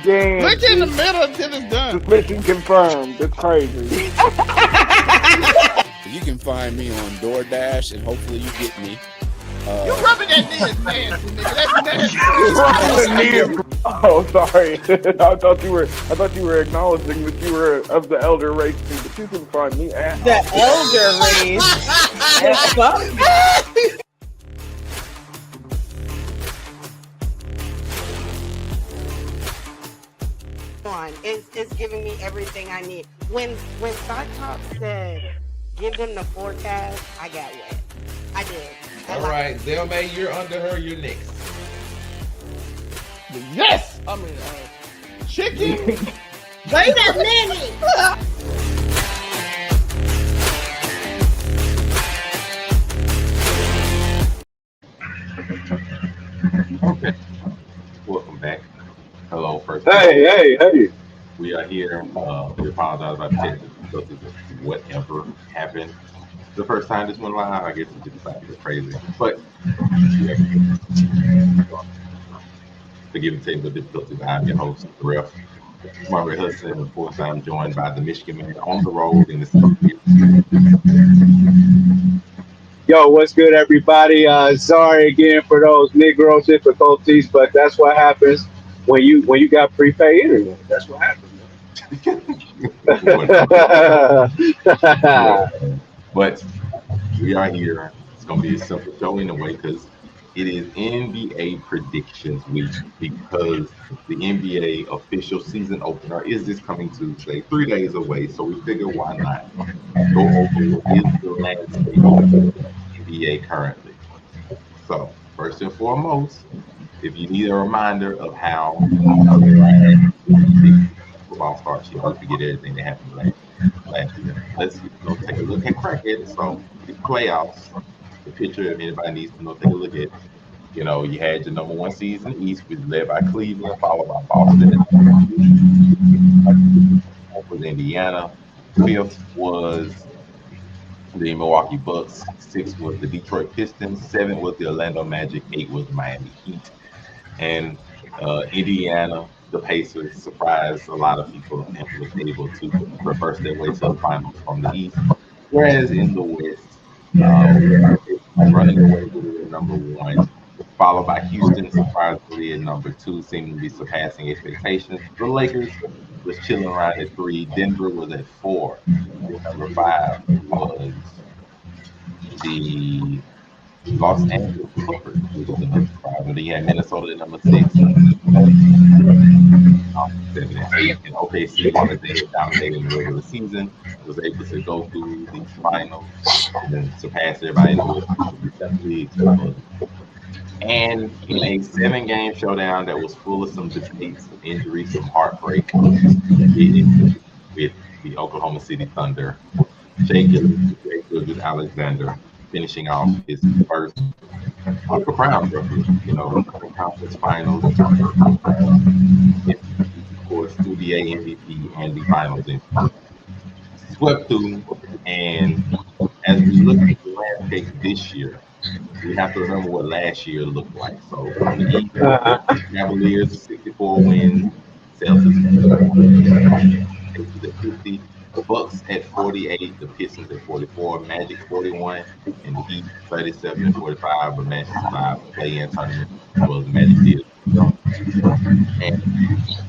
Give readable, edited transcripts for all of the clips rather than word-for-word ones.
game. Look in the middle until it's done. Mission confirmed. That's crazy. You can find me on DoorDash, and hopefully you get me. You rubbing that knee is nasty, nigga. That's nasty. Oh, sorry. I thought you were acknowledging that you were of the elder race, but you can find me at The elder race. It's giving me everything I need. When Cyclops said, "Give them the forecast," I got wet. I did. All right, Zelmay, you're under her. You're next. Yes. I mean, chicken. Wait a minute. Okay. Welcome back. Hello, first. Hey. We are here. We apologize about the technical difficulties of whatever happened the first time this went live. I guess it just decided to get crazy. But forgive the technical difficulties. I'm your host, the Ref, Margaret Hudson. Of course, I'm joined by the Michigan man on the road in the city. Yo, what's good, everybody? Sorry again for those Negro difficulties, but that's what happens when you got prepaid internet. That's what happens. But we are here. It's going to be a simple show in a way because it is NBA predictions week because the NBA official season opener is this coming Tuesday, 3 days away. So we figure why not go over what is the landscape of the NBA currently. So first and foremost, if you need a reminder of how football starts, you don't forget everything that happened last year. Let's take a look at crack at it. So the playoffs, the picture, if anybody needs to know, take a look at. You know, you had your number one seeds in the East, was led by Cleveland, followed by Boston. Fourth was Indiana. Fifth was the Milwaukee Bucks. Sixth was the Detroit Pistons. Seventh was the Orlando Magic. Eight was the Miami Heat. And Indiana, the Pacers, surprised a lot of people and was able to reverse their way to the finals from the East. Whereas in the West, running away with it at number one, followed by Houston, surprisingly at number two, seeming to be surpassing expectations. The Lakers was chilling around at 3. Denver was at 4. Number 5 was the Los Angeles Clippers, which was another surprise. And then you had Minnesota at number 6. 7 and 8. And OKC, while they had dominated in the regular season, was able to go through the finals and then surpass everybody in the league. And in a 7-game showdown that was full of some debates, some injuries, some heartbreak, with the Oklahoma City Thunder, Shai Gilgeous-Alexander finishing off his first Upper Crown record, conference finals, of course, through the MVP and the finals MVP. Swept through, and as we look at the landscape this year, we have to remember what last year looked like. So the East, Cavaliers 64 wins, Celtics at 50, Bucks at 48, the Pistons at 44, Magic 41, and the Heat 37 and 45. But Magic survived the play-in tournament as well as the Magic did. And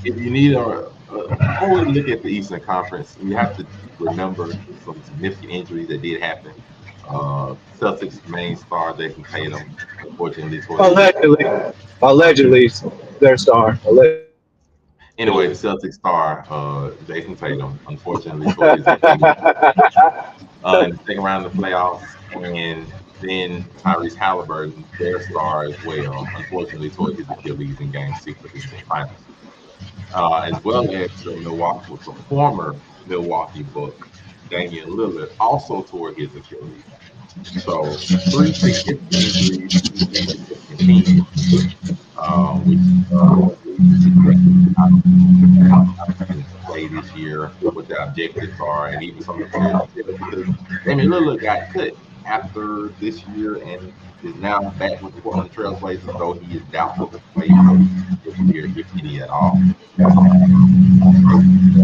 if you need before we look at the Eastern Conference, we have to remember some significant injuries that did happen. Celtics main star Jason Tatum, unfortunately, allegedly their star. Anyway, the Celtics star Jason Tatum, unfortunately, tore his Achilles in the second round of the playoffs, and then Tyrese Halliburton, their star as well, unfortunately tore his Achilles in Game 6 of the finals. As well as the former Milwaukee Buck, Damian Lillard, also tore his Achilles. So 3 significant injuries continue, play this year, what the objectives are, and even some of the players because Damian Lillard got cut after this year, and is now back with the Portland Trailblazers, though he is doubtful to play for this year, if any at all.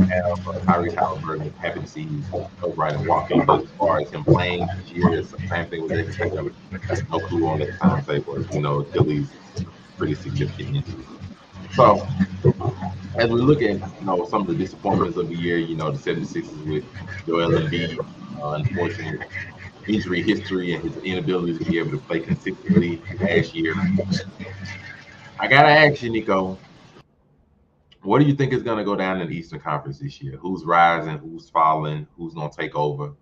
Have Tyrese Halliburton. Happy to see he's upright and walking. But as far as him playing this year, it's the same thing with Jason Tatum. No clue on his timetable. As we know, Achilles pretty significant injury. So as we look at some of the disappointments of the year, the 76ers with Joel Embiid, unfortunate injury history and his inability to be able to play consistently last year. I gotta ask you, Nico, what do you think is going to go down in the Eastern Conference this year? Who's rising? Who's falling? Who's going to take over?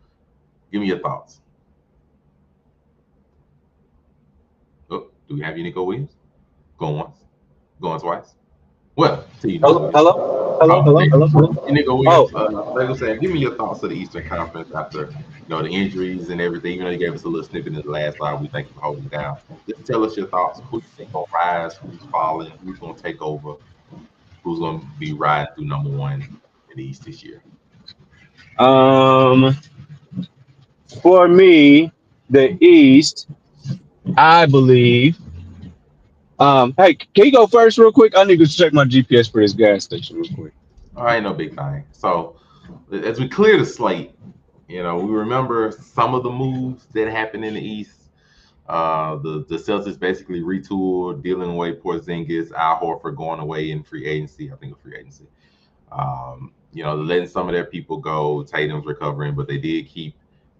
Give me your thoughts. Oh, do we have you, Nico Williams? Going once, going twice. Well, to you, Nico Hello, Williams. hello, hello, Oh, hello, hello, hello. Nico Oh, Williams. Like I was saying, give me your thoughts of the Eastern Conference after the injuries and everything. You gave us a little snippet in the last live. We thank you for holding it down. Just tell us your thoughts. Who you think gonna rise? Who's falling? Who's gonna take over? Who's gonna be riding through number one in the East this year? um, for me, the East, I believe. Hey, can you go first real quick? I need to check my GPS for this gas station real quick. All right, no big thing. So as we clear the slate, we remember some of the moves that happened in the East. The Celtics basically retooled, dealing away Porzingis, Al Horford going away in free agency. I think of free agency. Letting some of their people go. Tatum's recovering, but they did keep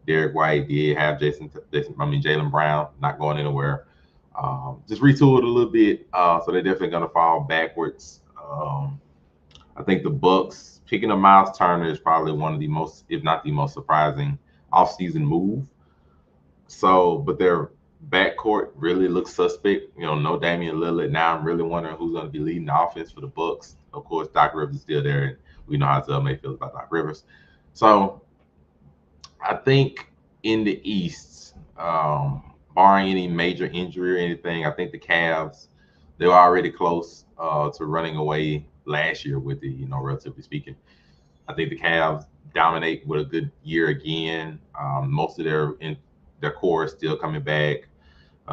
Derek White. Did have Jaylen Brown not going anywhere. Just retooled a little bit. So they're definitely going to fall backwards. I think the Bucks picking up Miles Turner is probably one of the most, if not the most surprising offseason move. So, but their backcourt really looks suspect. No Damian Lillard. Now I'm really wondering who's going to be leading the offense for the Bucks. Of course, Doc Rivers is still there, and we know how Zell May feels about Doc Rivers. So, I think in the East, barring any major injury or anything, I think the Cavs, they were already close to running away last year with it, relatively speaking. I think the Cavs dominate with a good year again. Most of their core is still coming back.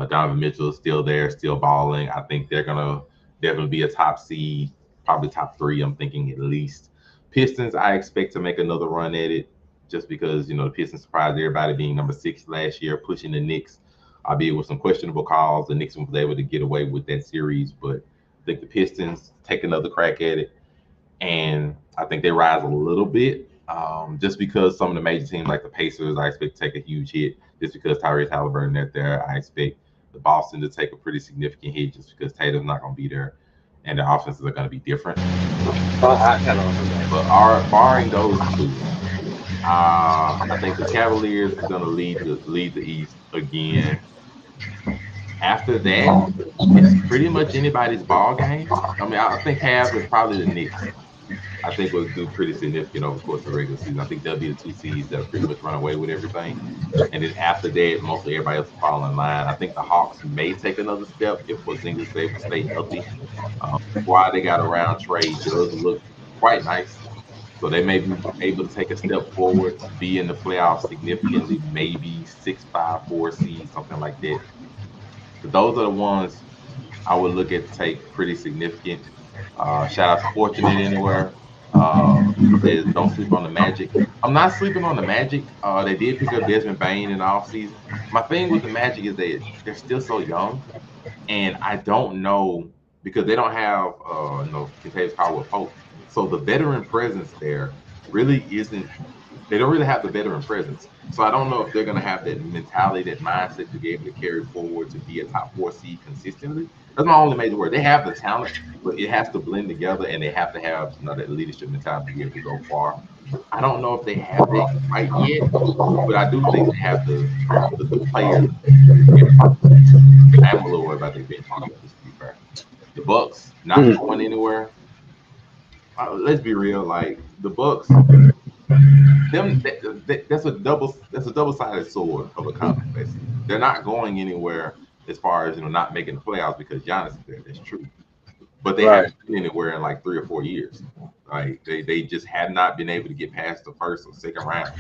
Donovan Mitchell is still there, still balling. I think they're gonna definitely be a top seed, probably top 3. I'm thinking at least. Pistons, I expect to make another run at it, just because the Pistons surprised everybody being number 6 last year, pushing the Knicks, albeit with some questionable calls. The Knicks was able to get away with that series, but I think the Pistons take another crack at it, and I think they rise a little bit. Just because some of the major teams like the Pacers, I expect to take a huge hit. Just because Tyrese Halliburton is there, I expect the Boston to take a pretty significant hit just because Tatum's not going to be there, and the offenses are going to be different. But barring those two, I think the Cavaliers is going to lead the East again. After that, it's pretty much anybody's ball game. I mean, I think Cavs and probably the Knicks. I think will do pretty significant over the course of the regular season. I think they'll be the 2 seeds that'll pretty much run away with everything. And then after that, mostly everybody else will fall in line. I think the Hawks may take another step if Porzingis is able to stay healthy. Squad they got around trade does look quite nice. So they may be able to take a step forward, be in the playoffs significantly, maybe 6-5, 4 seeds, something like that. But those are the ones I would look at to take pretty significant. Shout out to Fortunate Anywhere. Says don't sleep on the Magic. I'm not sleeping on the Magic. They did pick up Desmond Bain in the offseason. My thing with the Magic is they're still so young, and I don't know because they don't have Contavious Caldwell Pope. So the veteran presence there really isn't. They don't really have the veteran presence. So I don't know if they're going to have that mentality, that mindset to be able to carry forward to be a top 4 seed consistently. That's my only major word. They have the talent, but it has to blend together, and they have to have that leadership mentality to be able to go far. I don't know if they have that quite yet, but I do think they have the players. I'm a little worried about their bench, just to be fair. The Bucks not going anywhere. Let's be real, like the Bucks. That's a double-sided sword of a coin, basically. They're not going anywhere as far as not making the playoffs because Giannis is there. That's true, but they haven't been anywhere in like 3 or 4 years. Like they just have not been able to get past the first or second round.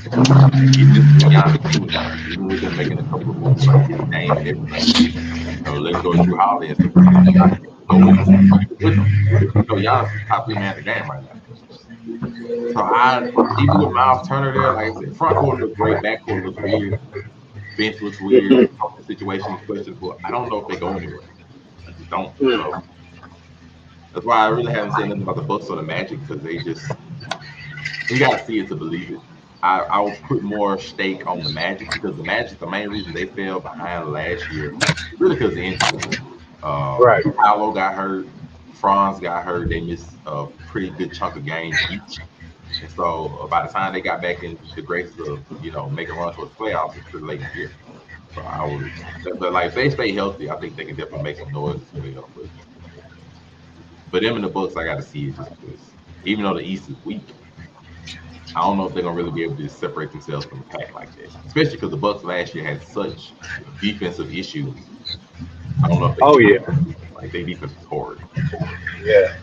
Even this with Giannis too, even with them making a couple of moves like getting Dame and everything, letting go of Drew Holiday and stuff, they just not able to go with them. Giannis is top 3 man in the game right now. So even with Miles Turner there, like I said, front court looks great, back court looks weird, bench looks weird, the situation is questionable. I don't know if they go anywhere. I just don't. So that's why I really haven't said nothing about the Bucks or the Magic because you got to see it to believe it. I will put more stake on the Magic because the Magic, the main reason they fell behind last year, really because of injuries. Right. Paolo got hurt, Franz got hurt. They missed a pretty good chunk of games each. And so by the time they got back in the graces of, making runs towards the playoffs, it's pretty late in the year. So but like if they stay healthy, I think they can definitely make some noise as well. But them in the Bucks, I got to see it just because even though the East is weak, I don't know if they're gonna really be able to separate themselves from the pack like that. Especially because the Bucks last year had such defensive issues. I don't know if like their defense was horrid. Yeah.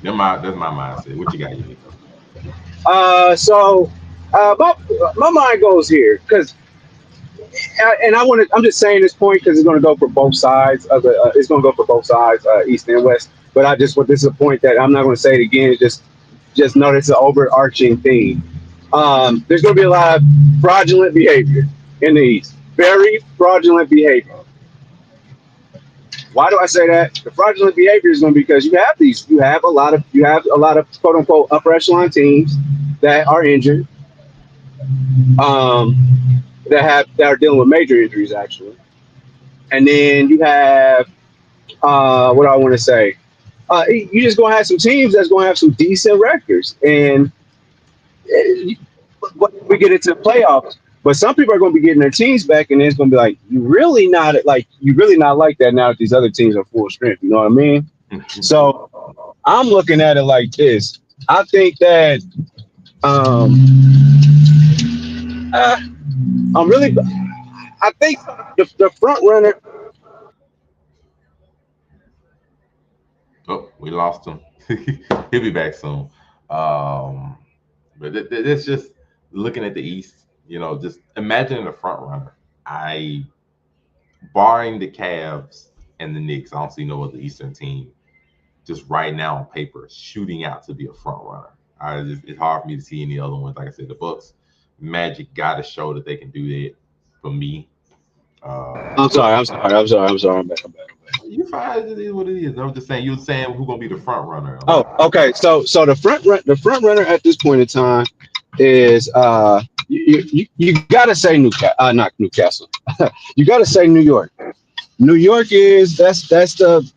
That's my mindset. What you got, Unico? My mind goes here because, and I'm just saying this point because it's going to go for both sides of the. It's going to go for both sides, East and West. But this is a point that I'm not going to say it again. Just notice an overarching theme. There's going to be a lot of fraudulent behavior in the East. Very fraudulent behavior. Why do I say that? The fraudulent behavior is going to be because you have a lot of quote unquote upper echelon teams that are injured, that are dealing with major injuries actually, and then you have what do I want to say? You just gonna have some teams that's gonna have some decent records, and we get into the playoffs. But some people are going to be getting their teams back, and it's going to be like you really not like that now that these other teams are full strength. You know what I mean? So I'm looking at it like this. I think that I think the front runner. Oh, we lost him. He'll be back soon. But that's just looking at the East. Just imagining the front runner. Barring the Cavs and the Knicks, I don't see no other Eastern team just right now on paper shooting out to be a front runner. It's hard for me to see any other ones. Like I said, the Bucks, Magic got to show that they can do that for me. I'm sorry. I'm back. You're fine. It is what it is. I'm just saying. You were saying who's gonna be the front runner. Oh, okay. So the front runner at this point in time is you gotta say not Newcastle. You gotta say New York. New York that's the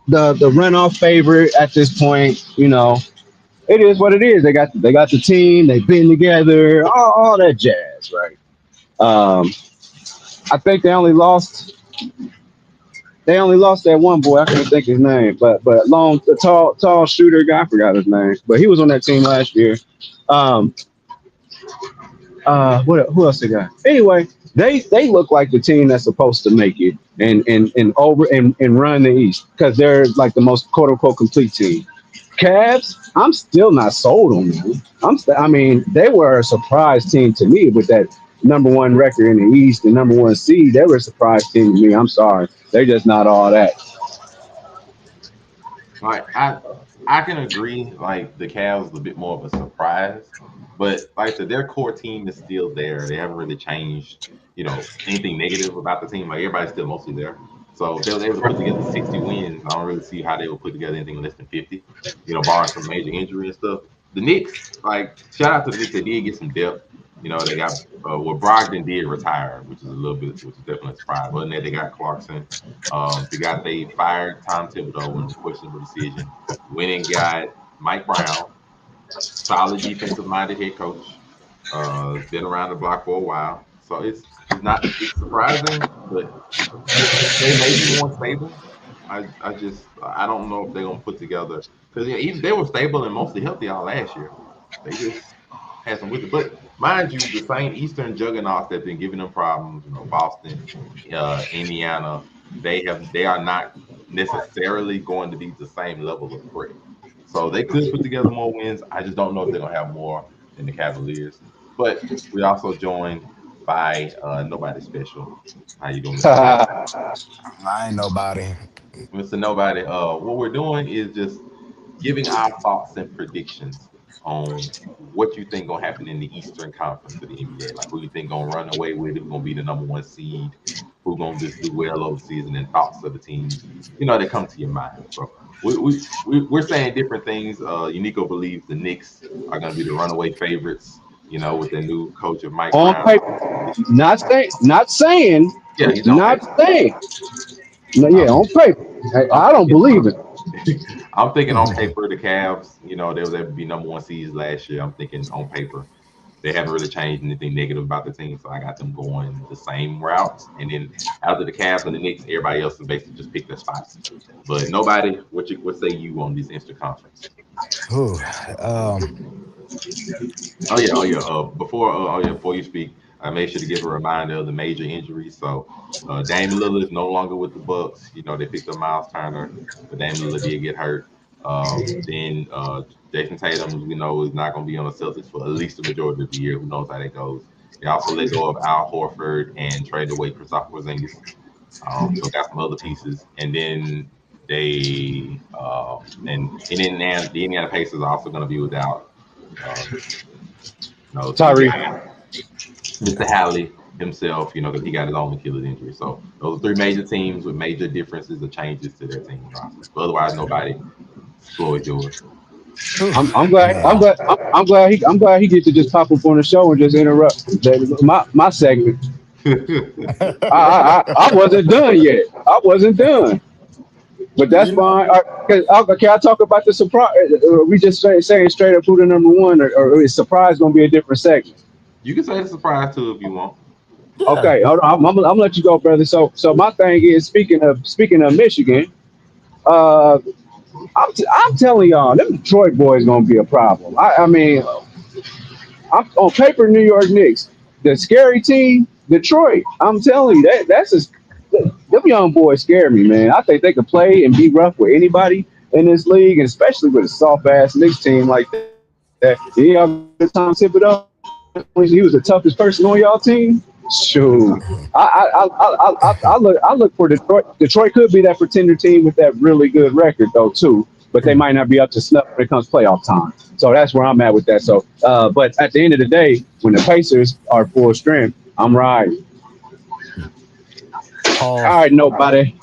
runoff favorite at this point. It is what it is. They got the team. They've been together. All that jazz, right? I think they only lost that one boy. I can't think his name, but the tall shooter guy. I forgot his name, but he was on that team last year. Who else they got? Anyway, they look like the team that's supposed to make it and run the East because they're like the most quote unquote complete team. Cavs, I'm still not sold on them. I mean, they were a surprise team to me with that number one record in the East, the number one seed. They were a surprise team to me. I'm sorry, they're just not all that. Like I can agree. Like the Cavs is a bit more of a surprise, but like I said, their core team is still there. They haven't really changed, anything negative about the team. Like everybody's still mostly there. So if they were able to put together 60 wins, I don't really see how they would put together anything less than 50. Barring some major injury and stuff. The Knicks, like shout out to the Knicks, they did get some depth. They got Brogdon did retire, which is definitely a surprise. Other than that, they got Clarkson. They fired Tom Thibodeau in a questionable decision. Went and got Mike Brown, solid defensive minded head coach. Been around the block for a while, so it's surprising, but they may be more stable. I don't know if they're gonna put together because even they were stable and mostly healthy all last year. They just had some with it, but mind you, the same Eastern juggernauts that have been giving them problems, Boston, Indiana, they are not necessarily going to be the same level of threat. So they could put together more wins. I just don't know if they're gonna have more than the Cavaliers. But we also joined by nobody special. How you doing, Mr. Nobody? I ain't nobody. Mr. Nobody. What we're doing is just giving our thoughts and predictions on what you think gonna happen in the Eastern Conference of the NBA. Like who you think gonna run away with it, who gonna be the number one seed, who gonna just do well over the season, and thoughts of the teams, that come to your mind. So we're saying different things. Unico believes the Knicks are gonna be the runaway favorites. With their new coach of Mike On Brown. paper, Yeah, he's on not paper. saying. No, yeah, I'm, on paper. I'm I don't thinking believe it. I'm thinking on paper the Cavs, they was able to be number one seeds last year. I'm thinking on paper they haven't really changed anything negative about the team, so I got them going the same route. And then after the Cavs and the Knicks, everybody else has basically just picked their spots. But nobody, what say you on this Eastern Conference? Whew. Um, Before you speak, I made sure to give a reminder of the major injuries. So Damian Lillard is no longer with the Bucks. They picked up Miles Turner, but Damian Lillard did get hurt. Then Jason Tatum, as we know, is not going to be on the Celtics for at least the majority of the year. Who knows how that goes? They also let go of Al Horford and traded away Kristaps Porzingis. So got some other pieces, and then they and in Indiana, the Indiana Pacers are also going to be without uh, Tyree. Mr. Halley himself, because he got his own Achilles injury. So those are three major teams with major differences or changes to their team roster. But otherwise, nobody. Floor is yours. whew, I'm glad. I'm man. glad. I'm glad he. I'm glad he gets to just pop up on the show and just interrupt my segment. I wasn't done yet. I wasn't done, but that's You know, fine. Can I talk about the surprise? We just saying straight up who the number one, or is surprise gonna be a different segment? You can say the surprise too if you want. yeah. Okay, hold on. I'm gonna let you go, brother. So my thing is speaking of Michigan. Uh, I'm telling y'all, them Detroit boys gonna be a problem. I mean, I'm on paper, New York Knicks, the scary team, Detroit. I'm telling you that's just them young boys scare me, man. I think they could play and be rough with anybody in this league, and especially with a soft ass Knicks team like that. And y'all got Tom Thibodeau. He was the toughest person on y'all team. Shoot, I look for Detroit. Detroit could be that pretender team with that really good record though too, but they might not be up to snuff when it comes playoff time. So that's where I'm at with that. So, but at the end of the day, when the Pacers are full strength, I'm riding. All Pause. right, nobody.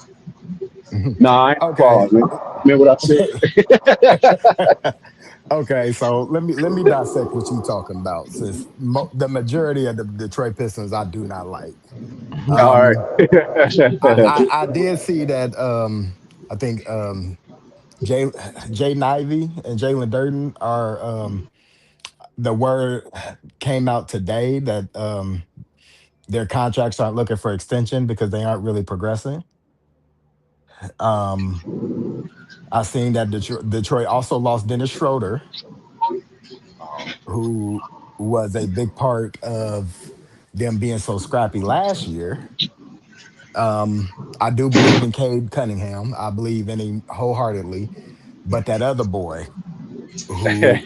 Nah, I ain't Okay. pause, man. Remember what I said? Okay, so let me dissect what you talking about. Since the majority of the Detroit Pistons, I do not like. All right. Um, I did see that. I think Jay Jay Nivey and Jalen Durden are the word came out today that their contracts aren't looking for extension because they aren't really progressing. Um, I seen that Detroit also lost Dennis Schroeder, who was a big part of them being so scrappy last year. I do believe in Cade Cunningham. I believe in him wholeheartedly. But that other boy who,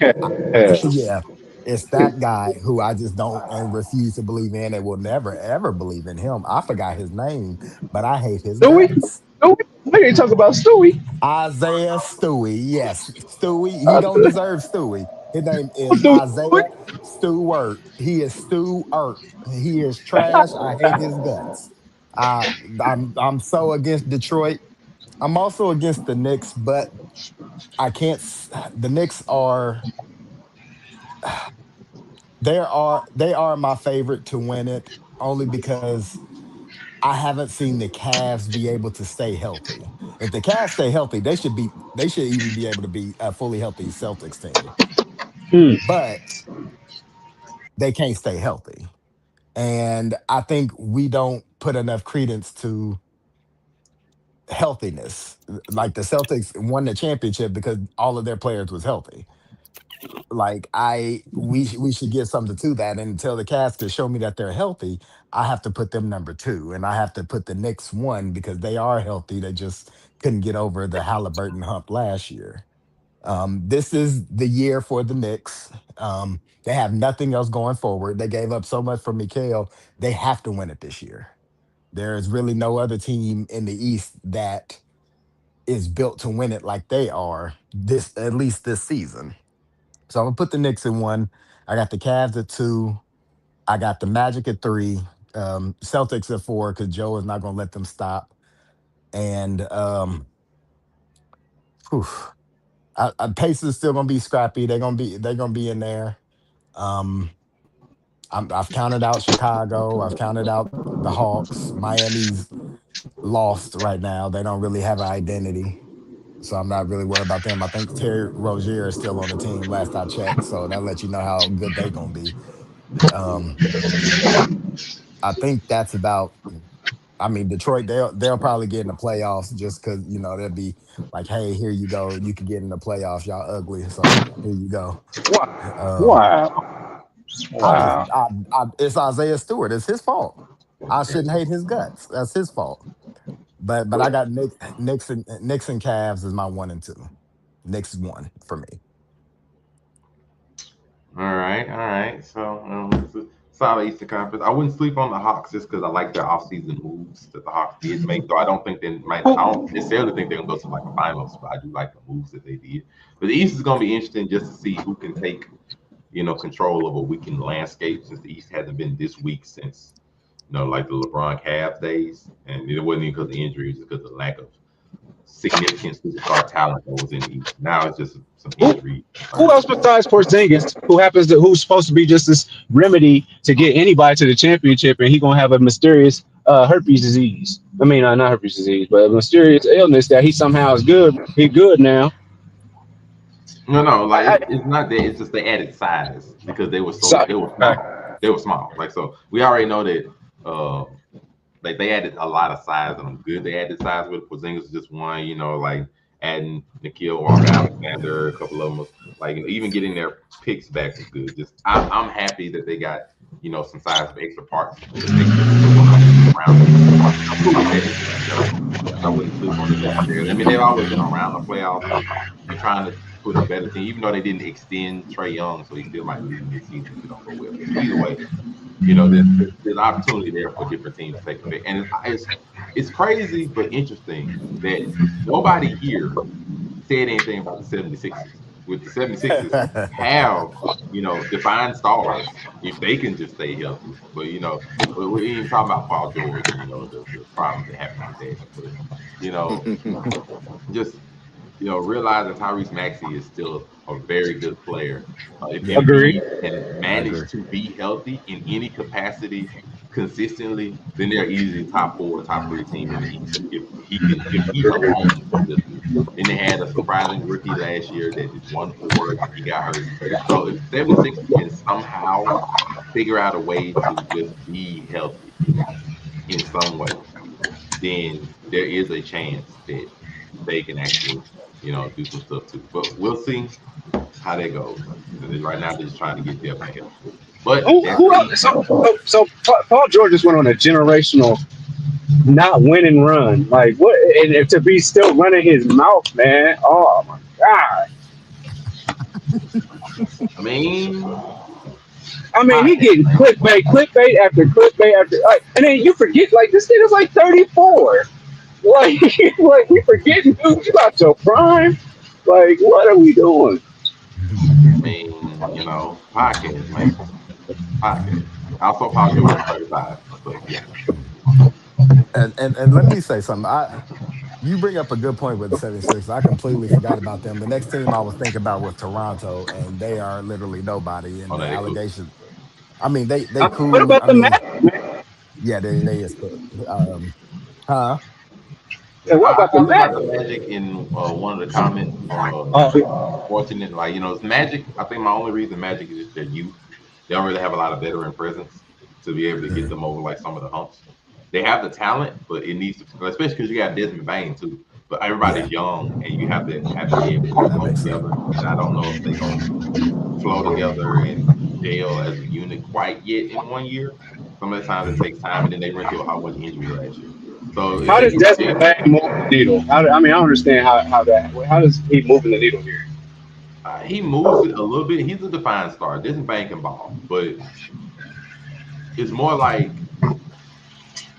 yeah, it's that guy who I just don't and refuse to believe in and will never, ever believe in him. I forgot his name, but I hate his Stewie? guts. Stewie? We ain't talk about Stewie. Isaiah Stewie. Yes, Stewie. He don't deserve Stewie. His name is Stewie. Isaiah Stewart. He is Stewart. He is trash. I hate his guts. Uh, I'm so against Detroit. I'm also against the Knicks, but I can't. The Knicks are they are my favorite to win it only because I haven't seen the Cavs be able to stay healthy. If the Cavs stay healthy, they should even be able to be a fully healthy Celtics team. Hmm. But they can't stay healthy. And I think we don't put enough credence to healthiness. Like the Celtics won the championship because all of their players was healthy. Like we should give something to that. And until the Cavs can show me that they're healthy, I have to put them number two, and I have to put the Knicks one because they are healthy. They just couldn't get over the Halliburton hump last year. This is the year for the Knicks. They have nothing else going forward. They gave up so much for Mikhail. They have to win it this year. There is really no other team in the East that is built to win it like they are this at least this season. So I'm gonna put the Knicks in one. I got the Cavs at two. I got the Magic at three. Celtics at four because Joe is not gonna let them stop. And whew, Pacers still gonna be scrappy. They're gonna be in there. Um, I've counted out Chicago. I've counted out the Hawks. Miami's lost right now. They don't really have an identity. So I'm not really worried about them. I think Terry Rozier is still on the team last I checked. So that lets you know how good they gonna be. Um, I think that's about. I mean, Detroit, they'll probably get in the playoffs just because they'll be like, hey, here you go, you can get in the playoffs. Y'all ugly, so here you go. Um, Wow. honest, Wow. it's Isaiah Stewart. It's his fault. I shouldn't hate his guts. That's his fault. But I got Knicks and Cavs is my one and two. Knicks is one for me. All right, all right. So it's a solid Eastern Conference. I wouldn't sleep on the Hawks just because I like their offseason moves that the Hawks did make. So I don't think they might. I don't necessarily think they're gonna go to like a finals, but I do like the moves that they did. But the East is gonna be interesting just to see who can take control of a weakened landscape since the East hasn't been this weak since like the LeBron Cavs days, and it wasn't even because of injuries, it's because of the lack of significant superstar talent that was in the East. Now it's just some Who, injury who else concerns. besides Porzingis, who's supposed to be just this remedy to get anybody to the championship, and he gonna have a mysterious herpes disease? I mean, not herpes disease, but a mysterious illness that he somehow is good. He good now. No, no, like I, it's not that. It's just they added size because so, they were small. They were small. Like so, we already know that. Like they added a lot of size, and I'm good. They added size with Porzingis is just one. Like adding Nikhil Walker-Alexander, a couple of them. Like even getting their picks back was good. Just I'm happy that they got some size of extra parts to make them a little more rounded. I'm cool with that. I wouldn't sleep on it necessarily. I mean, they've always been around the playoffs, but you're trying to put a better team, even though they didn't extend Trey Young, so he still might leave mid-season if it don't go well. So either way, there's opportunity there for different teams to take effect. And it's crazy but interesting that nobody here said anything about the 76ers. With the 76ers have, defined stars if they can just stay healthy. But we ain't even talking about Paul George and the problems that happen with that. But you know, just realizing Tyrese Maxey is still a very good player. If agree. Embiid can I agree. manage to be healthy in any capacity consistently, then they're easily top four, top three team in the East. If he's alone consistently. Then they had a surprising rookie last year that just won 4 and he got hurt. So if 76ers can somehow figure out a way to just be healthy in some way, then there is a chance that they can actually, do some stuff too. But we'll see how that goes. And right now, they're just trying to get depth and health. But that's Who the else? East. So Paul George just went on a generational not win and run. Like what? And to be still running his mouth, man. Oh my god. I mean, I mean, he podcast, getting man. clickbait after clickbait after, like, and then you forget, like, this nigga's like 34. Like, like you forgetting, dude, you got your prime. Like, what are we doing? I mean, podcast, man. Podcast. Also, Paul George is 35. So, yeah. And let me say something. You bring up a good point with the 76. I completely forgot about them. The next team I was thinking about was Toronto, and they are literally nobody. And Oh, the no, they cool. allegations, I mean, they What cool. about I the mean, Magic, man? yeah, they is cool. Huh? And what I about the talked about the Magic? Magic in one of the comments on Oh, Fortunate. Like, it's Magic. I think my only reason Magic is just their youth. They don't really have a lot of veteran presence to be able to get Mhm. them over like some of the humps. They have the talent, but it needs to, especially because you got Desmond Bain too. But everybody's Yeah, young, and you have to be able to that flow makes sense. together. And I don't know if they're gonna flow together and gel as a unit quite yet in one year. Some of the times it takes time, and then they went through a whole bunch of injuries last year. So if how they does get Desmond Bain move the needle? I mean, I don't understand how does he moving the needle here? He moves it a little bit. He's a defined star. Doesn't bank and ball, but it's more like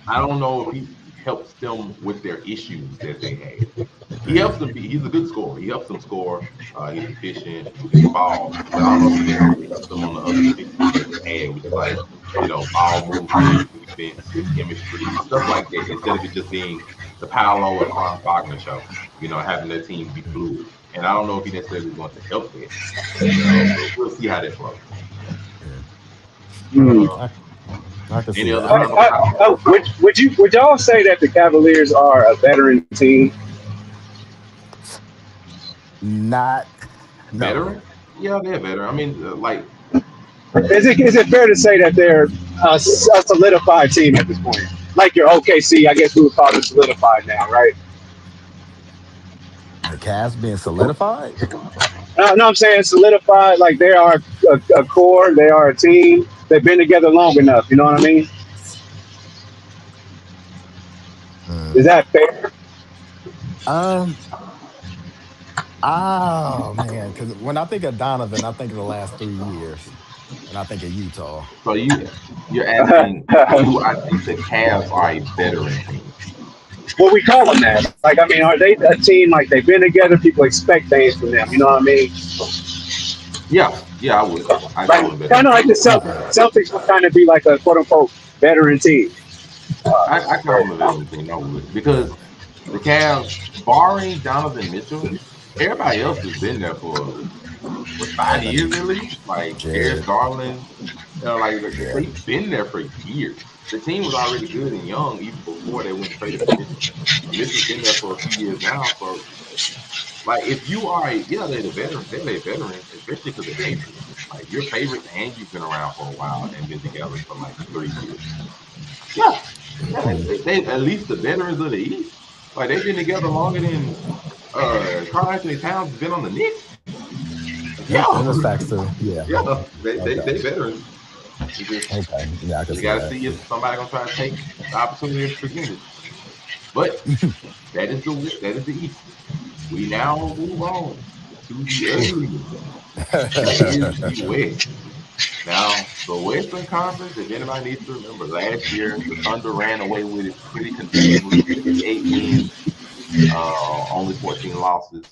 I don't know if he helps them with their issues that they had. He helps them be. He's a good scorer. He helps them score. He's efficient with the ball, but I don't know if he necessarily helps them on the other deficiencies that they had, which is like ball movement, defense, chemistry, stuff like that. Instead of it just being the Paolo and Franz Wagner show, having their team be fluid. And I don't know if he necessarily is going to help that, but we'll see how that flows. Yeah. Hmm. Uh, I can any see that. other I mean, final comments? Would y'all say that the Cavaliers are a veteran team? not no. Veteran? Yeah, they're veteran. I mean, Is it fair to say that they're a solidified team at this point? Like your OKC, I guess we would call it solidified now, right? The Cavs being solidified. No, I'm saying solidified. Like they are a core, they are a team. They've been together long enough. You know what I mean? Is Mm. that fair? Um. Oh man, because when I think of Donovan, I think of the last 3 years, and I think of Utah. so you're asking, do I think the Cavs are a veteran team? What we call them that? Like, I mean, are they a team like they've been together? People expect things from them. You know what I mean? Yeah, I would. I call them Like, veteran kind of like the team. Okay. Celtics would kind of be like a quote unquote veteran team. I call them a veteran team. I would because the Cavs, barring Donovan Mitchell, everybody else has been there for what 5 years at least. Like Darius Yeah. Garland, like Yeah. they've been there for years. The team was already good and young even before they went and traded for Mitchell. Mitchell's been there for a few years now, so like if you are they're the veteran, they're a veteran, especially because they're favorites. Like you're favorites and you've been around for a while and been together for like 3 years. Yeah, yeah, they at least the veterans of the East. Like they've been together longer than Karl Anthony Towns has been on the Knicks. Yep. Yeah, And it's facts too. Yeah. yeah, they Okay. veterans. It's just Okay. Yeah, I can we see got to that. see if somebody gonna try to take the opportunity that's presented. But that is the East. We now move on to the ugliness. That is the West. Now, the Western Conference, if anybody needs to remember, last year the Thunder ran away with it pretty convincingly, 58 wins, only 14 losses.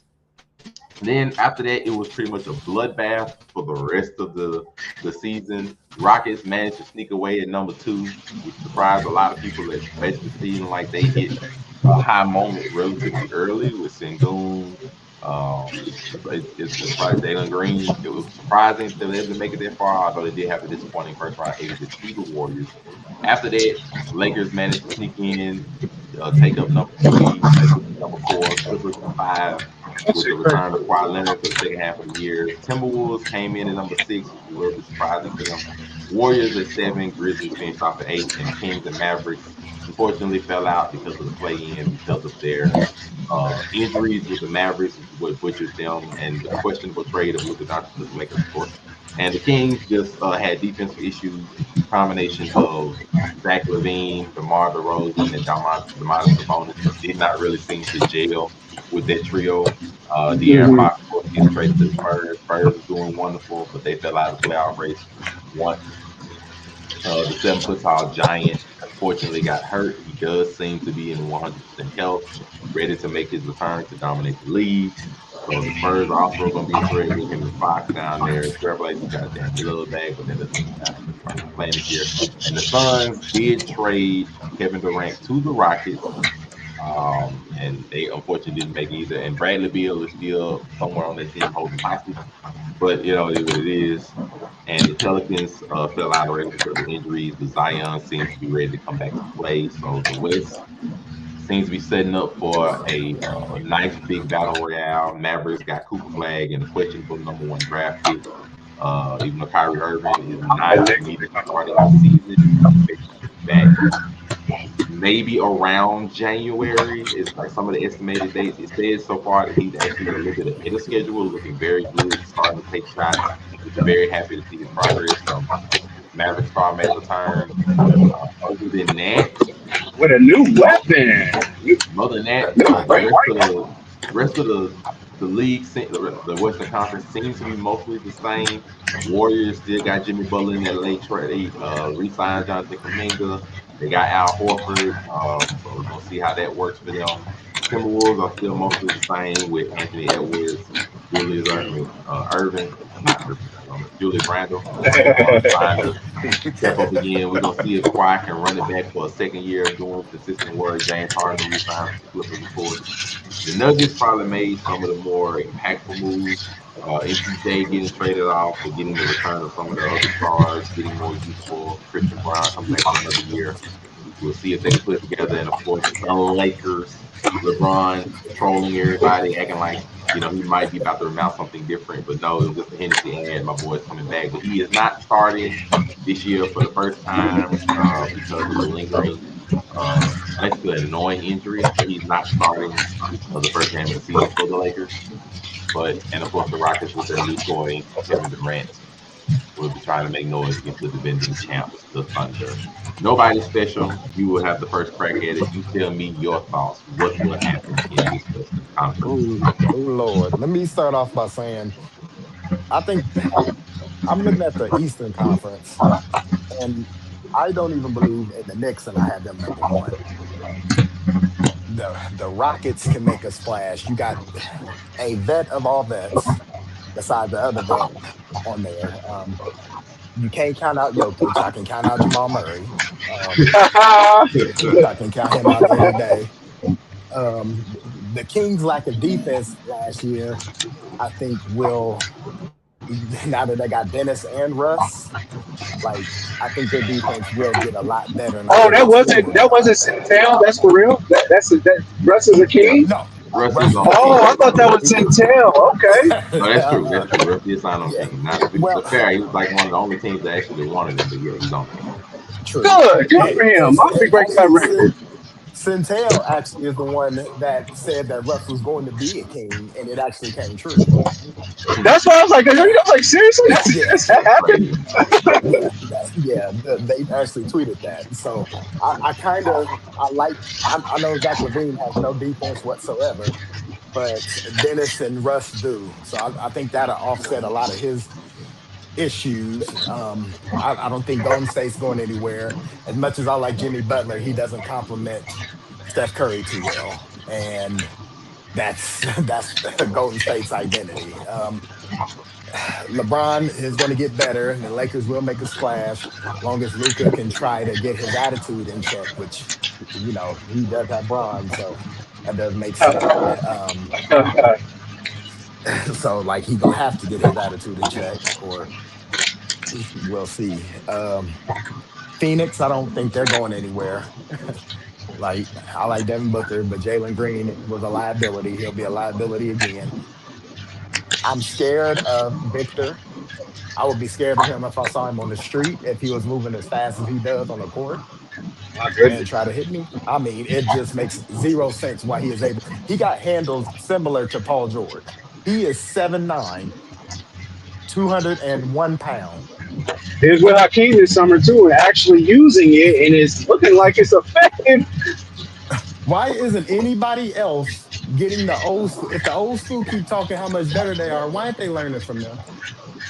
Then after that, it was pretty much a bloodbath for the rest of the season. Rockets managed to sneak away at number two, which surprised a lot of people, especially feeling like they hit a high moment relatively early with Sengun. It's probably Jalen Green. It was surprising that they were able to make it that far, although they did have a disappointing first round exit to the Warriors. After that, Lakers managed to sneak in, take up number three, number four, Clippers at five with the return of Kawhi Leonard for the second half of the year. Timberwolves came in at number six, which was a little bit surprising for them. Warriors at seven, Grizzlies finished off at eight, and Kings and Mavericks unfortunately fell out because of the play-in because of their injuries with the Mavericks, which is what butchered them, and the questionable trade of Luka Doncic to the Lakers, of course. And the Kings just had defensive issues, combination of Zach LaVine, DeMar DeRozan, and Domantas Sabonis did not really seem to gel with that trio. De'Aaron Hmm. Fox, of course, getting traded to the Spurs. Spurs are doing wonderful, but they fell out of the playoff race once the 7 foot tall giant unfortunately got hurt. He does seem to be in 100% health, ready to make his return to dominate the league. So the Spurs are also going to be a threat with him and Fox down there. Trailblazers got Damian Lillard back, but that doesn't really matter because he's not going to play this year. And the Suns did trade Kevin Durant to the Rockets, and they unfortunately didn't make either. And Bradley Beal is still somewhere on that team holding hostage, but it is what it is. And the Pelicans fell out already because of injuries, but Zion seems to be ready to come back to play. So the West seems to be setting up for a nice big battle royale. Mavericks got Cooper Flag and a questionable number one draft pick. Even though Kyrie Irving is not immediately starting the season, he's expected to be back maybe around January is like some of the estimated dates. It says so far that he's actually a little bit ahead of schedule, looking very good, starting to take shots, which are very happy to see his progress. So Maverick Star may return. Other than that, With a new weapon. other than that, Great the rest of white. the rest of the the Western Conference seems to be mostly the same. Warriors still got Jimmy Butler in that late trade. Re-signed Jonathan Kuminga. They got Al Horford, but we're gonna see how that works for them. Timberwolves are still mostly the same with Anthony Edwards, Irvin, not Irvin, Julius Randle, trying to step up again. We're gonna see if Kawhi can run it back for a second year doing consistent work. James Harden resigned with the Clippers, of course. The Nuggets probably made some of the more impactful moves. MPJ getting traded off, but getting the return of some of the other stars, getting more useful. Christian Brown coming back for another year. We'll see if they can put it together. And of course, the Lakers, LeBron trolling everybody, acting like he might be about to announce something different. But no, it was just a Hennessy ad. My boy's coming back, but he is not starting this year for the first time because of the lingering, basically annoying injury. So he's not starting the first game of the season for the Lakers. And of course the Rockets with their new toy, Kevin Durant, will be trying to make noise against the defending champs, the Thunder. Nobody special. You will have the first crack at it. You tell me your thoughts. What will happen in this Western Conference? Oh, oh Lord. Let me start off by saying I think I'm looking at the Eastern Conference, and I don't even believe in the Knicks, and I have them number one. The Rockets can make a splash. You got a vet of all vets, besides the other vet on there. You can't count out Jokic. I can count out Jamal Murray. Um, I can count him out any day. The Kings' lack of defense last year, I think, will now that they got Dennis and Russ, like I think their defense will get a lot better, and I Oh, think that it's still wasn't going to that get a wasn't lot better. Centel. That's for real. That Russ is a king. No, Russ is Russ is on a the Oh, team. I king. thought that was He- Centel. Okay. No, that's true. uh, That's true. Russ did sign on the yeah. team. Not to be Well, fair, he was like one of the only teams that actually wanted him, but yeah, he's on the team. true. Good. Good for And, him. I'll be and breaking that actually, record. Centel actually is the one that said that Russ was going to be a king, and it actually came true. That's why I was like, seriously, Yeah, that's that happened. Crazy. yeah, yeah. They actually tweeted that. So I kind of I like. I know Zach Levine has no defense whatsoever, but Dennis and Russ do. So I think that'll offset a lot of his issues. I don't think Golden State's going anywhere. As much as I like Jimmy Butler, he doesn't complement Steph Curry too well, and that's Golden State's identity. LeBron is going to get better, and the Lakers will make a splash, long as Luca can try to get his attitude in check, which he does have bronze, so that does make sense. So like he gonna have to get his attitude in check, or we'll see. Phoenix, I don't think they're going anywhere. Like I like Devin Booker, but Jalen Green was a liability. He'll be a liability again. I'm scared of Victor. I would be scared of him if I saw him on the street, if he was moving as fast as he does on the court My and goodness. try to hit me. I mean, it just makes zero sense why he is able. He got handles similar to Paul George. He is 7'9", 201 pounds. Here's what Hakeem this summer too, and actually using it, and it's looking like it's effective. Why isn't anybody else getting the old school? If the old school keep talking how much better they are, why aren't they learning from them?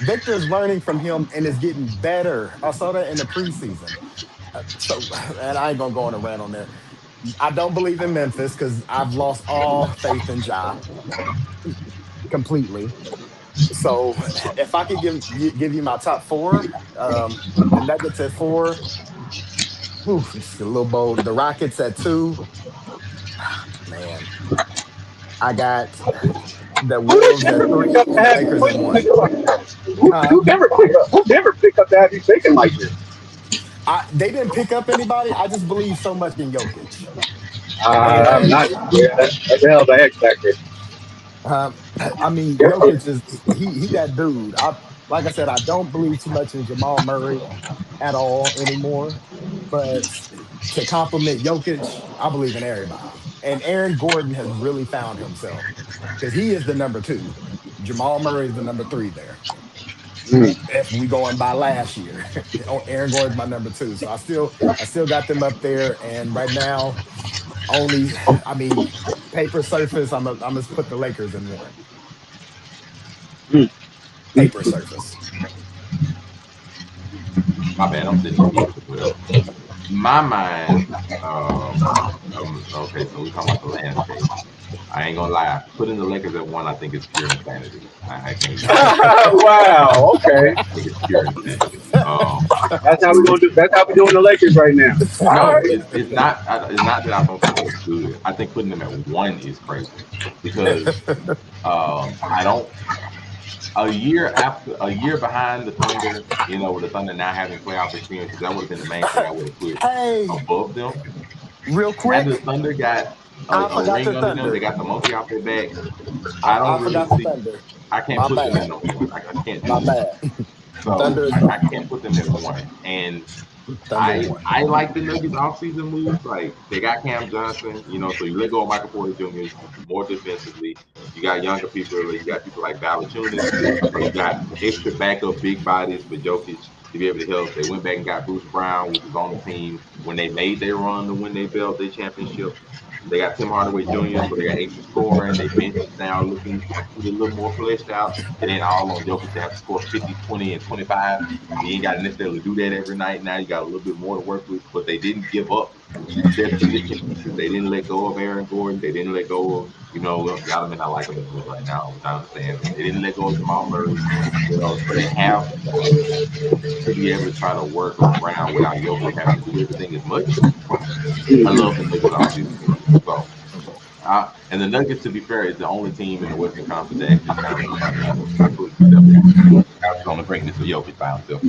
Victor is learning from him and is getting better. I saw that in the preseason. So, and I ain't gonna go on a rant on there. I don't believe in Memphis because I've lost all faith in Ja completely. So, if I could give you my top four, the Nuggets at four, whew, it's a little bold. The Rockets at two, man. I got the Who did Wolves at Denver pick three, up to and the have you Lakers at thinking? one. Huh? Who Denver pick up? Who Denver pick up to have you thinking like this? They didn't pick up anybody. I just believe so much in Jokic. I'm And not. Yeah, that's the hell of an X factor. um, I mean, Yeah, Jokic is he that dude. Like I said, I don't believe too much in Jamal Murray at all anymore. But to compliment Jokic, I believe in everybody. And Aaron Gordon has really found himself because he is the number two. Jamal Murray is the number three there. mm. If we going by last year, Aaron Gordon's my number two. So I still got them up there. And right now, only I mean, paper surface, I'm gonna put the Lakers in one. Mm, mm, Paper mm. surface. My bad. I'm sitting here eating as well. My mind. Okay. So we're talking about the landscape. I ain't gonna lie. Putting the Lakers at one, I think is pure insanity. I can't even lie. Wow. Okay. I think it's pure insanity. That's how we gonna do. That's how we doing the Lakers right now. All No, right. it's not. It's not that I don't think they're good. I think putting them at one is crazy because I don't. A year behind the Thunder, with the Thunder now having playoff experience, because that would have been the main thing I would have put Hey, above them. real Now the quick, Thunder got I a forgot ring the under them. They Thunder. got the monkey off their back. I I don't really forgot the see. Thunder. I can't My put them bad. at number one. I can't do My it. bad. So Thunder is I one. can't put them at one. And Thunder is I one. I like the Nuggets offseason moves. Like they got Cam Johnson, so you let go of Michael Porter Jr. more defensively. You got younger people. You got people like Valanciunas. So you got extra backup big bodies for Jokic to be able to help. They went back and got Bruce Brown, which was on the team when they made their run to win their championship. They got Tim Hardaway Jr., so they got extra scoring. They bench is now looking a little more fleshed out. It ain't all on Jokic to have to score 50, 20, and 25. You ain't got to necessarily do that every night. Now you got a little bit more to work with, but they didn't give up their significant pieces. They didn't let go of Aaron Gordon. They didn't let go of, y'all may not like him as much right now, which I understand, but they didn't let go of Jamal Murray. So they have to be able to try to work around without Jokic having to do everything as much. I love the Nuggets offseason moves. So, and the Nuggets, to be fair, is the only team in the Western Conference that actually challenged by putting himself on the greatness of Jokic by himself,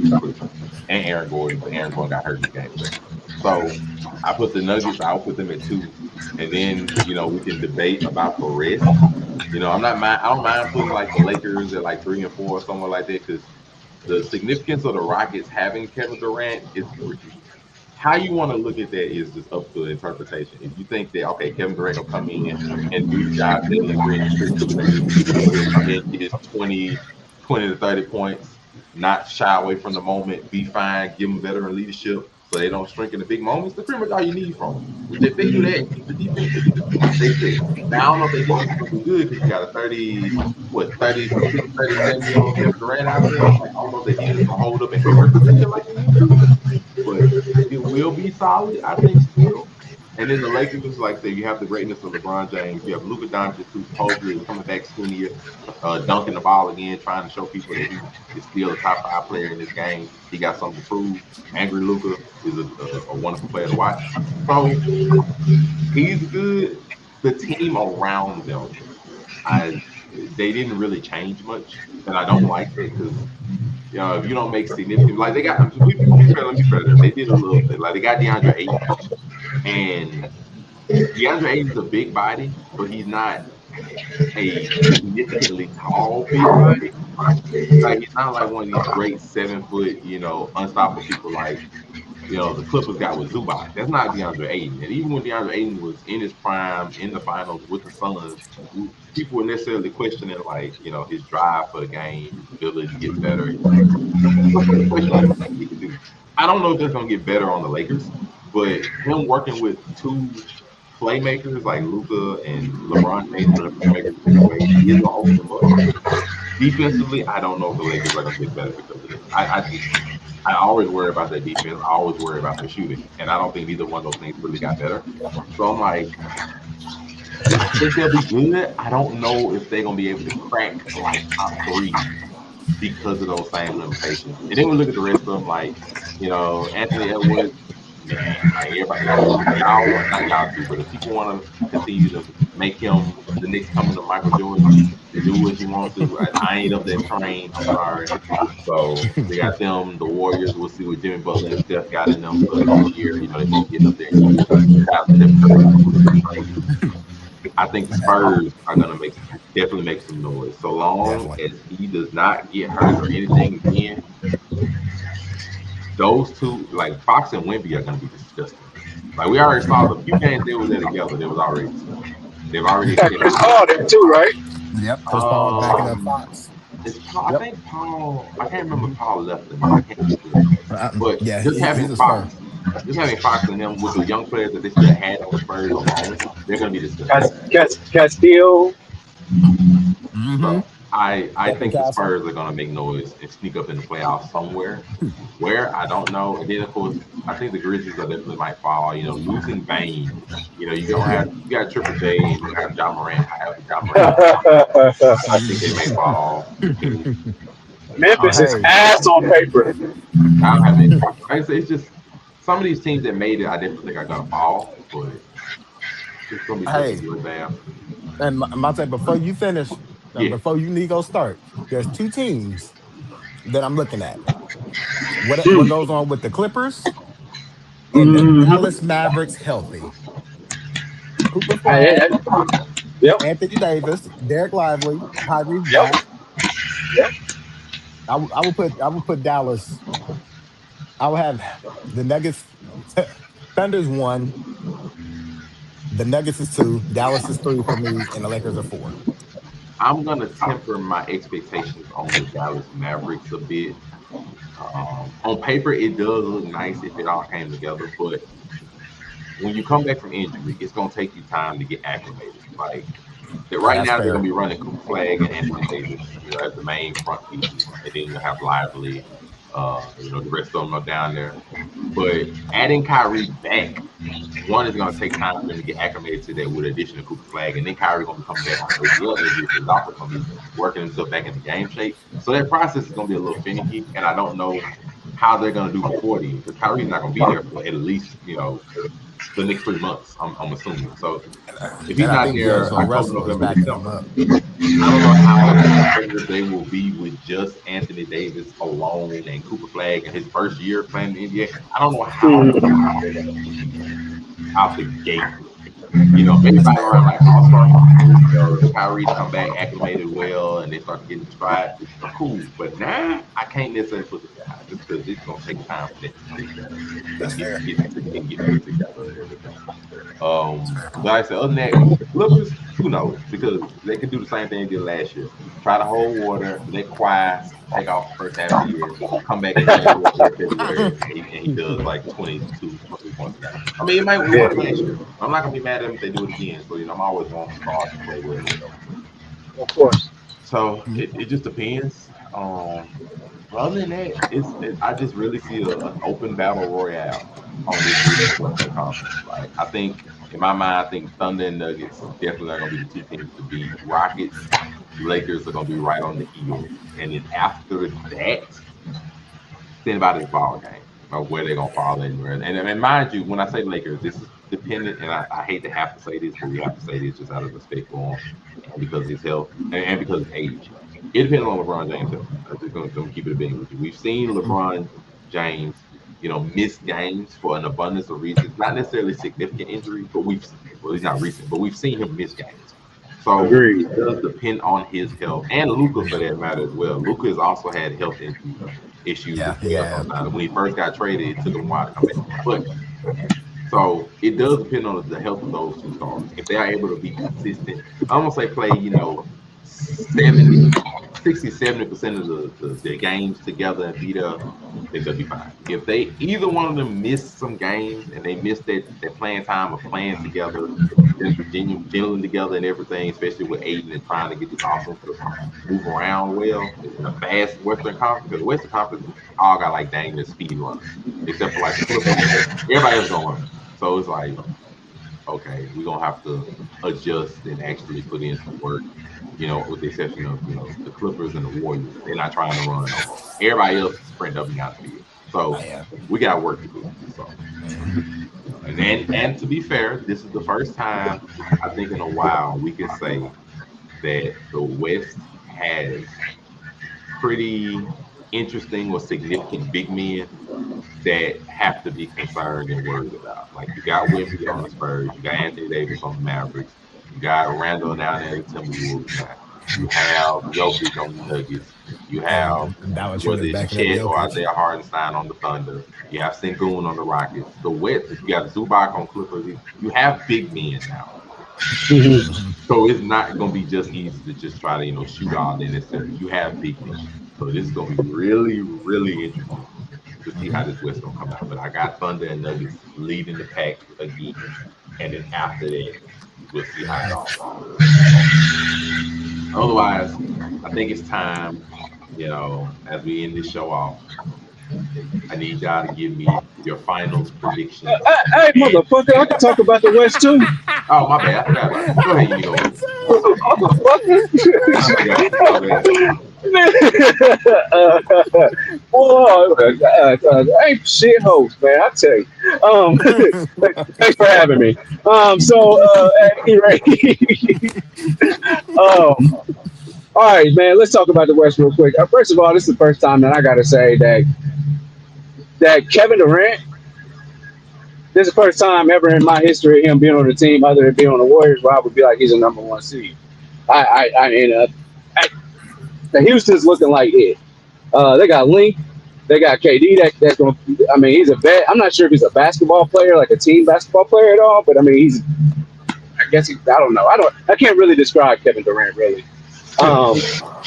and Aaron Gordon, but Aaron Gordon got hurt in Game 7. So I put the Nuggets. I'll put them at 2, and then we can debate about the rest. I'm not mind. I don't mind putting like the Lakers at like 3 and 4 or somewhere like that because the significance of the Rockets having Kevin Durant is how you want to look at that is just up to interpretation. If you think that okay, Kevin Durant will come in and do the job Jalen Green and Chris Middleton used to do, where he'll come in, get his 20 to 30 points, not shy away from the moment, be fine, give them veteran leadership so they don't shrink in the big moments. That's pretty much all you need from them. If they do that, keep the defense, they fit. Now I don't know if their defense is gonna be good because you got a 36, 37-year-old Kevin Durant out there. Like I don't know if their defense gonna hold up and hurt the nigga like they used to, but it will be solid, I think, still. And then the Lakers, like I say, you have the greatness of LeBron James. You have Luka Doncic, who supposedly is coming back skinnier, dunking the ball again, trying to show people that he is still a top 5 player in this game. He got something to prove. Angry Luka is a wonderful player to watch. So he's good. The team around them, they didn't really change much, and I don't like that because if you don't make significant, like they got, be fair, let me be fair to them. They did a little thing. Like they got DeAndre Ayton, and DeAndre Ayton's a big body, but he's not a significantly tall big body. Like he's not like one of these great 7 foot, unstoppable people like the Clippers got with Zubac. That's not DeAndre Ayton. And even when DeAndre Ayton was in his prime in the finals with the Suns, people were necessarily questioning like his drive for the game, his ability to get better, what sort of questioning things he could do. I don't know if that's gonna get better on the Lakers, but him working with 2 playmakers like Luka and LeBron James, who are playmakers in different ways, is gonna open them up. Defensively, I don't know if the Lakers are gonna get better because of that. I always worry about their defense. I always worry about their shooting, and I don't think either one of those things really got better. So I'm like, I think they'll be good. I don't know if they're gonna be able to crack like top 3 because of those same limitations. And then we look at the rest of them, like, Anthony Edwards, man, like everybody, y'all, not y'all too, but if people want to continue to make him the next coming of Michael Jordan, do what you want to. I ain't up that train. I'm sorry. So they got them, the Warriors. We'll see what Jimmy Butler and Steph got in them for this year. They both getting up there in years. Steph Curry crazy. I think the Spurs are gonna definitely make some noise. So long Definitely. as he does not get hurt or anything again, those two, like Fox and Wemby, are gonna be disgusting. Like we already saw the few games they were there together, they was already disgusting. They've already Got Chris established. Paul there too, right? Yep. Chris Paul backing up Um, Fox. it's Paul. I Yep. think Paul. I can't remember if Paul left or not. I can't remember. But Yeah, just having he's a Spur. Fox, and him with the young players that they still had on the Spurs alone, they're gonna be disgusting. Castile. Mm-hmm. So I Second think the castle. Spurs are gonna make noise and sneak up in the playoffs somewhere. Where I don't know. And then of course I think the Grizzlies are definitely might fall. You know, losing Bane. You know, you got Triple J and you have John Morant. However, John Morant. I think they may fall. Oh, Memphis is hey, ass on paper. I don't have any. Like I say, it's just some of these teams that made it. I definitely think are gonna fall, but it's gonna be such a hey, bloodbath. and Monte, before you finish, Yeah. before you Nico start, there's two teams that I'm looking at. What Mm. goes on with the Clippers and the Mm-hmm. Dallas Mavericks healthy? Cooper I, Flag, yep. Anthony Davis, Derek Lively, Kyrie's Yep. back. Yep. I would put Dallas. I would have the Nuggets. Thunder's one. The Nuggets is two. Dallas is three for me, and the Lakers are four. I'm gonna temper my expectations on the Dallas Mavericks a bit. On paper, it does look nice if it all came together, but when you come back from injury, it's gonna take you time to get acclimated. Like that Yeah, right that's now, they're gonna fair. be running Cooper Flag and Anthony Davis, you know, as the main front pieces, and then you'll have Lively. You know, the rest of them are down there. But adding Kyrie back, one is going to take time for them to get acclimated to that with addition to Cooper Flag, and then Kyrie going to be coming back on ACL injury, so he's also going to be working himself back into game shape. So that process is going to be a little finicky, and I don't know how they're going to do before then because Kyrie's not going to be there for at least the next 3 months. I'm assuming. So if he's And I not think there D'Angelo October, Russell is November, backing him December, up. I don't know how competitive they will be with just Anthony Davis alone and Cooper Flag in his first year playing in the NBA. I don't know how Mm. competitive they're going to be out the gate. You know, maybe That's by fair. around like All Star break, Kyrie's come back acclimated well and they start getting stride. Cool, but now I can't necessarily put them that high just because it's gonna take time for that to come together That's fair. and get put together and everything. Fair. But like I said, other than that, Clippers, who knows? Because they could do the same thing they did last year. Try to hold water, let Kawhi take off the first half of the year, come back in January or February, and he does like 22, 23 points a game. I mean, it Yeah. worked last year. I'm not gonna be mad at them if they do it again. So I'm always wanting stars to play well as well. Of course. So it just depends. Other than that, I just really see an open battle royale on this year's Western Conference. Like I think in my mind, I think Thunder and Nuggets definitely are gonna be the two teams to beat. Rockets, Lakers are gonna be right on the heels, and then after that, it's anybody's ball game of where they're gonna fall in. And mind you, when I say Lakers, this is dependent, and I hate to have to say this, but we have to say this just out of respect for him and because of his health and because of his age. It depends on LeBron James' health. I'm just gonna keep it a being with you. We've seen LeBron James, miss games for an abundance of reasons, not necessarily significant injuries, but he's not recent, but we've seen him miss games. So Agreed. it does depend on his health and Luca for that matter as well. Luca has also had health issues as Yeah, well yeah. sometimes. When he first got traded, it took him a while to come back. But so it does depend on the health of those two stars. If they are able to be consistent, I'm gonna say play, 70, 60, 70% of the games together and be there, then they'll be fine. If they either one of them miss some games and they miss that playing time of playing together, gelling together and everything, especially with Aiden and trying to get this offense to move around well in a fast Western Conference, because the Western Conference all got like dang near speed runners, except for like the Clippers. Everybody else gonna run. So it's like, okay, we're gonna have to adjust and actually put in some work. With the exception of the Clippers and the Warriors, they're not trying to run no more. Everybody else is sprint up and down the field. So Yeah. we got work to do. So Mhm. and to be fair, this is the first time I think in a while we can say that the West has pretty interesting or significant big men that have to be concerned and worried about. Like you got Wemby on the Spurs, you got Anthony Davis on the Mavericks, you got Randall down there at the Timberwolves now. You have Jokic on the Nuggets. You have And whether Valanciunas it's backing up Chet or Jokic. Isaiah Hardenstein on the Thunder. You have Sengun on the Rockets. The West, you got Zubac on Clippers. You have big men now. Mhm. So it's not going to be just easy to just try to shoot all in necessarily. You have big men. So this is going to be really, really interesting to see how Mhm. this West gonna come out. But I got Thunder and Nuggets leading the pack again, and then after that, we'll see how it all falls. So, Mhm. so. Mhm. So. Otherwise, I think it's time, as we end this show off, I need y'all to give me your finals predictions. Hey, And motherfucker, I can talk about the West too. oh, my bad, I forgot about that. Go ahead, you go with it. Motherfucker. I forgot. My bad. Ain't shit host, man. I tell you. Thanks for having me. At any rate, all right, man. Let's talk about the West real quick. First of all, this is the first time that I got to say that Kevin Durant. This is the first time ever in my history of him being on the team, other than being on the Warriors, where I would be like he's a number one seed. I the Houston's looking like it. They got Link, they got KD. That's going. I mean, he's a vet. I'm not sure if he's a basketball player, like a team basketball player at all. But I mean, he's. I guess he. I don't know. I can't really describe Kevin Durant really. Um,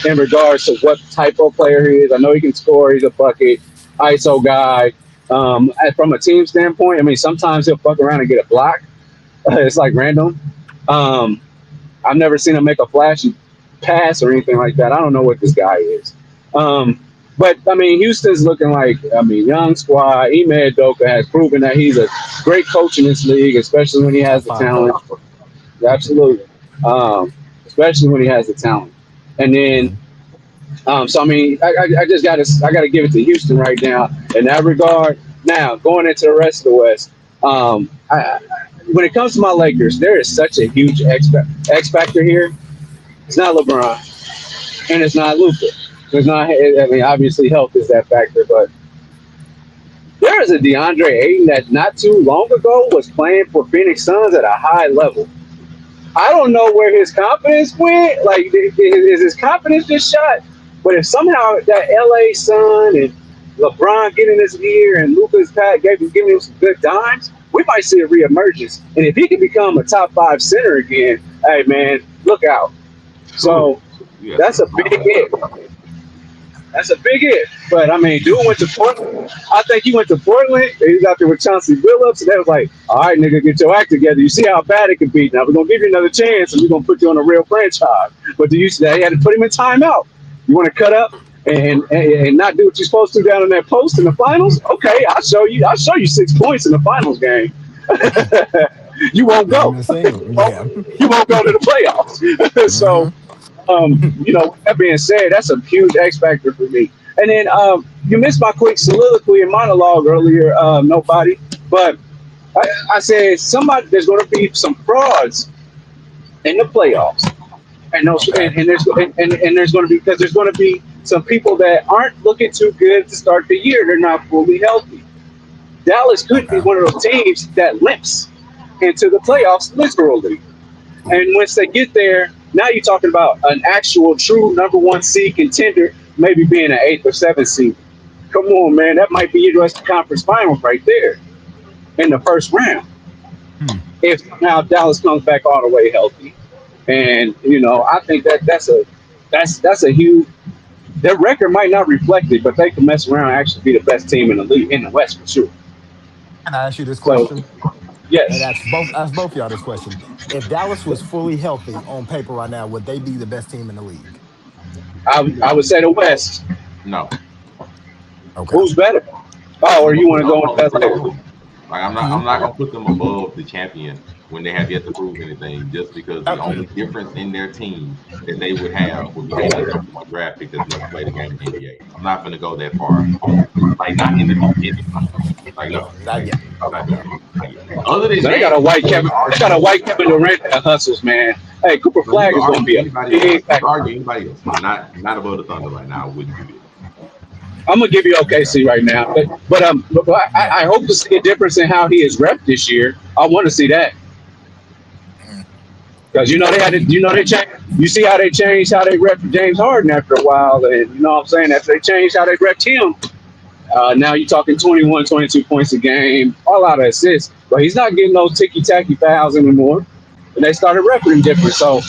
in regards to what type of player he is, I know he can score. He's a bucket, ISO guy. From a team standpoint, I mean, sometimes he'll fuck around and get a block. It's like random. Um, I've never seen him make a flashy pass or anything like that. I don't know what this guy is. Um, but I mean, Houston's looking like young squad. Ime Udoka has proven that he's a great coach in this league, especially when he has Top the five talent. coach. Absolutely, especially when he has the talent. And then, Mhm. so I mean, I just I gotta give it to Houston right now in that regard. Now going into the rest of the West, when it comes to my Lakers, there is such a huge X factor here. It's not LeBron and it's not Luka. There's not. I mean, obviously health is that factor, but there is a DeAndre Ayton that not too long ago was playing for Phoenix Suns at a high level. I don't know where his confidence went. Like, is his confidence just shot? But if somehow that LA Sun and LeBron getting his ear and Luka's pat giving him some good dimes, we might see a reemergence. And if he can become a top five center again, hey man, look out. Ooh, So you got that's a something big wrong. hit. That's a big hit. But I mean, dude went to Portland. I think he went to Portland. And he was out there with Chauncey Billups, and they was like, "All right, nigga, get your act together. You see how bad it can be. Now we're gonna give you another chance, and we're gonna put you on a real franchise." But do you see that he had to put him in timeout? You want to cut up and not do what you're supposed to down in that post in the finals? Okay, I'll show you. I'll show you 6 points in the finals game. You won't Plain go. and simple. Yeah. You won't go to the playoffs. Hmm. That being said, that's a huge X factor for me. And then you missed my quick soliloquy and monologue earlier, nobody. But I said somebody there's going to be some frauds in the playoffs, and those Okay. and there's going to be because there's going to be some people that aren't looking too good to start the year. They're not fully healthy. Dallas could be Okay. one of those teams that limps into the playoffs literally. And once they get there, now you're talking about an actual true number one seed contender, maybe being an eighth or seventh seed. Come on, man, that might be your Western Conference Finals right there in the first round. Hmm. If now Dallas comes back all the way healthy, and I think that's a huge. Their record might not reflect it, but they can mess around and actually be the best team in the league in the West for sure. Can I ask you this So question? And yes, ask both y'all this question. If Dallas was fully healthy on paper right now, would they be the best team in the league? I would say the West. No, Okay. Who's better? Oh, or you want to go no, with that later? no. Like Hmm. I'm not gonna put them above the champion when they have yet to prove anything. Just because the only difference in their team that they would have would be getting a number one draft pick that's never played a game in the NBA. I'm not gonna go that far. Like not in the beginning. Like no, Not like yet. I'm not doing Okay. it. Not yet. Other than So they got that, a white you Kevin. can They got a argue. white Kevin Durant that hustles, man. Hey, Cooper No, you Flag can is going to argue be a anybody else. big You can factor. argue anybody else, but not above the Thunder right now. I wouldn't do that. I'm gonna give you Okay. OKC right now, but Yeah. I hope to see a difference in how he is repped this year. I want to see that Mhm. because they had to, they changed. You see how they changed how they rep James Harden after a while, and you know what I'm saying after they changed how they repped him. Now you're talking 21, 22 points a game, a lot of assists, but he's not getting those ticky tacky fouls anymore. And they started repping him different. So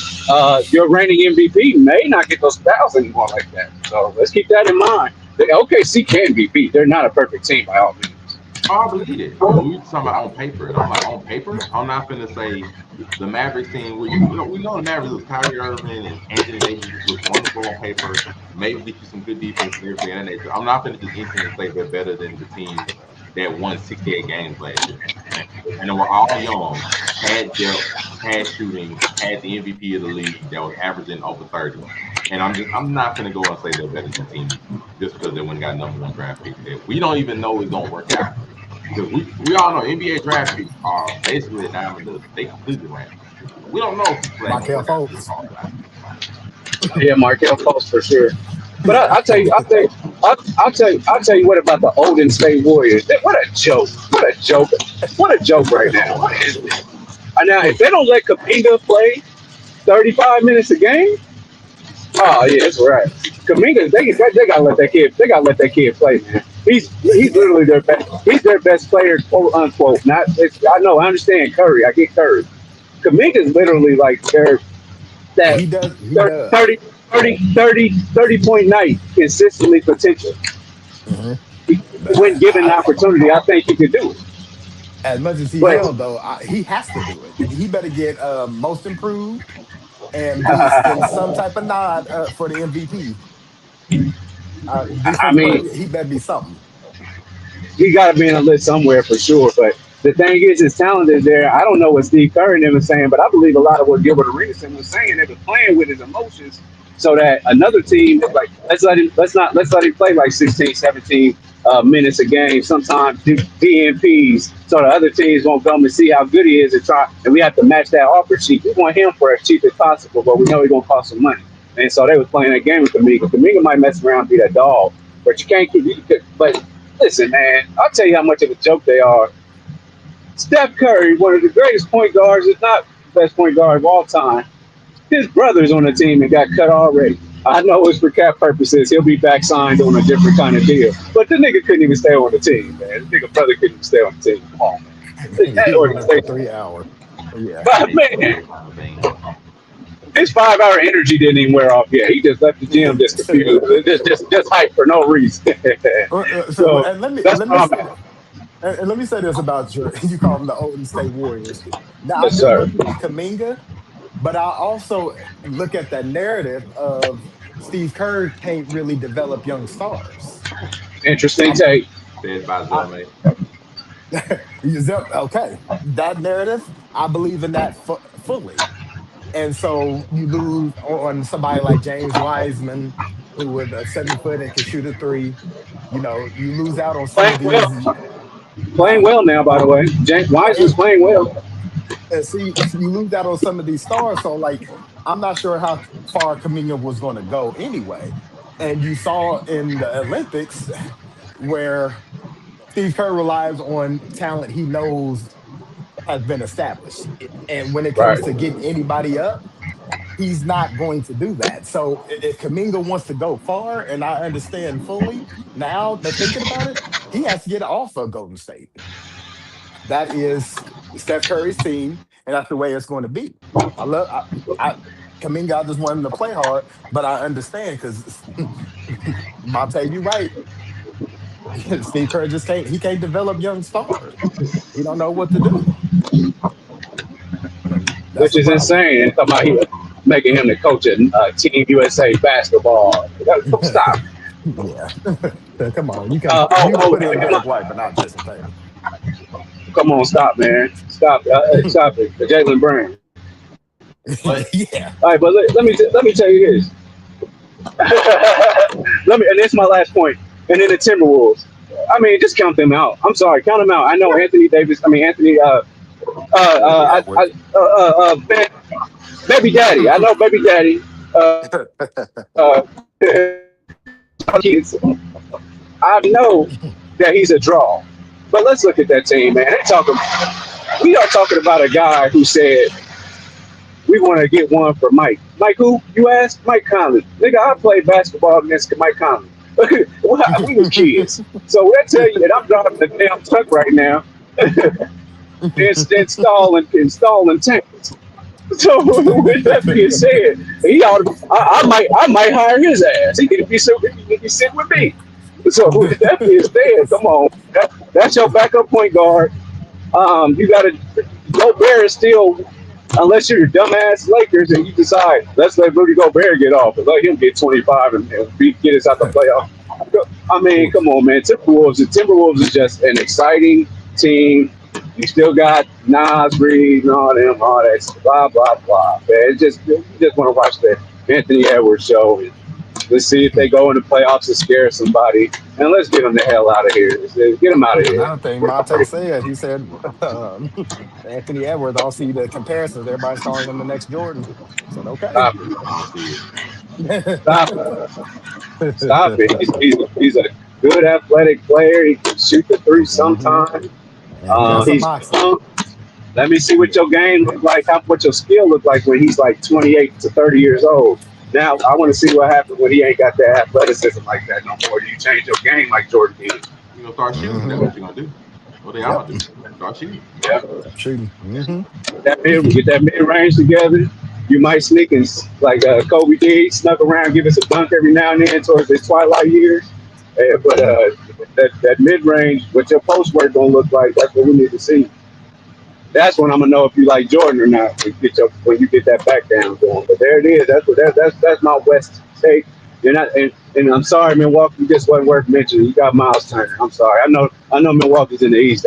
your reigning MVP may not get those fouls anymore like that. So let's keep that in mind. The OKC can be beat. They're not a perfect team by all means. I believe it. But we talking about on paper, and I'm like, on paper, I'm not finna say the Mavericks team. We know the Mavericks was Kyrie Irving and Anthony Davis look wonderful on paper. Maybe get you some good defense and everything of that nature. I'm not finna just instantly say they're better than the team that won 68 games last year, and they were all young, had depth, had shooting, had the MVP of the league that was averaging over 30. And I'm not gonna go and say they're better than team just because they went and got number one draft pick that we don't even know is gonna work out. Because we all know NBA draft picks are basically a dime a dozen. They completely random. We don't know if people are gonna Markel work out what they Fultz. talk about. Yeah, Markel Fultz for sure. But Yeah. I'll tell you what about the Golden State Warriors. What a joke! What a joke! What a joke right now! What is this? Now, if they don't let Kaminga play 35 minutes a game, oh yeah, that's right. Kaminga, they gotta let that kid. They gotta let that kid play, man. He's literally their best. He's their best player, quote unquote. Not. I know. I understand Curry. I get Curry. Kaminga's literally like their that He does. He 30, does. 30, 30 point night consistently potential. Hmm. When given the opportunity, I think he could do it. As much as he But held, though, he has to do it. He better get most improved and be in some type of nod for the MVP. I Defensive mean, player, he better be something. he got to be in a list somewhere for sure. But the thing is, his talent is there. I don't know what Steve Kerr and them was saying, but I believe a lot of what Gilbert Arenas was saying, they were playing with his emotions so that another team, like, let's let him play like 16, 17 minutes a game, sometimes DNPs, so the other teams won't come and see how good he is and try, and we have to match that offer sheet. We want him for as cheap as possible, but we know he's going to cost some money. And so they was playing that game with Kaminga. Kaminga might mess around and be that dog, but you can't keep. But listen, man, I'll tell you how much of a joke they are. Steph Curry, one of the greatest point guards, if not the best point guard of all time, his brother's on the team and got cut already. I know it's for cap purposes. He'll be back signed on a different kind of deal. But the nigga couldn't even stay on the team, man. The nigga brother couldn't even stay on the team. Come on, man. He That was on there for organization. 3 hours. Yeah. But man, his 5 hour energy didn't even wear off yet. He just left the gym just confused. Just hype for no reason. So, So and let me that's let what me I'm say at. and let me say this about your you call them the Golden State Warriors. Now I Yes, do sir. look at Kaminga, but I also look at that narrative of Steve Kerr can't really develop young stars. Interesting I'm take. Said by I Zelme. okay. That narrative, I believe in that fully. And so you lose on somebody like James Wiseman, who was 7 foot and could shoot a three. You lose out on some Playing of well. these, Playing huh? well now, by the way. James Yeah, Wiseman's playing well. and see, you lose out on some of these stars. So, like, I'm not sure how far Kaminga was going to go anyway. And you saw in the Olympics where Steve Kerr relies on talent he knows has been established. And when it comes Right. to getting anybody up, he's not going to do that. So if Kaminga wants to go far, and I understand fully now that thinking about it, he has to get off of Golden State. That is Steph Curry's team, and that's the way it's going to be. I Kaminga, I just want him to play hard, but I understand because Monte, you right. Steve Kerr just can't develop young stars. He don't know what to do. And that's Which the is problem. insane. And talking about he making him the coach at Team USA basketball. Stop. Yeah. Come on. You put in Derek White, but not Jason Tatum. Come on, stop, man. Stop. Stop it. Jalen Brown. Yeah. All right, but let me tell you this. And this is my last point. And then the Timberwolves. I mean, just count them out. I'm sorry, count them out. I know Anthony Davis. I mean Anthony. Edwards. Baby Daddy. I know Baby Daddy. Uh, kids. I know that he's a draw. But let's look at that team, man. We are talking about a guy who said we want to get one for Mike. Mike who? You asked? Mike Conley. Nigga, I played basketball against Mike Conley. We was kids. So when I tell you that I'm driving the damn truck right now, installing tanks. So with that being said, I might hire his ass. He can be sitting with me. So with that being said, come on. That's your backup point guard. You got to Gobert is still, unless you're dumbass Lakers and you decide let's let Rudy Gobert get off and let him get 25 and get us out the playoff. I mean, come on, man. Timberwolves is just an exciting team. You still got Nas Reed and all that blah blah blah. Man, you just want to watch the Anthony Edwards show. And let's see if they go in the playoffs and scare somebody, and let's get them the hell out of here. Get them out of here. Another thing Monte said, he said, um, Anthony Edwards, I'll see the comparisons. Everybody's calling him the next Jordan. I said, okay. Stop it. I don't see it. Stop it. Stop it. He's a good athletic player. He can shoot the three hmm sometimes. And he got some He's moxie. young. Let me see what your game look like, what your skill look like when he's like 28 to 30 years old. Now I want to see what happens when he ain't got that athleticism like that no more. Do you change your game like Jordan did? You gonna start shooting? That's hmm what you're gonna do. What they all Yep. do. Start shooting. Yeah. Stop shooting. Get that mid range together. You might sneak and like Kobe did, snuck around, give us a dunk every now and then towards his twilight years. But Yeah. that mid range, what your post work gonna look like, that's what we need to see. That's when I'm gonna know if you like Jordan or not. When you get that back down going. But there it is. That's my West take. You're not, and I'm sorry, Milwaukee, you just wasn't worth mentioning. You got Miles Turner. I'm sorry. I know Milwaukee's in the East.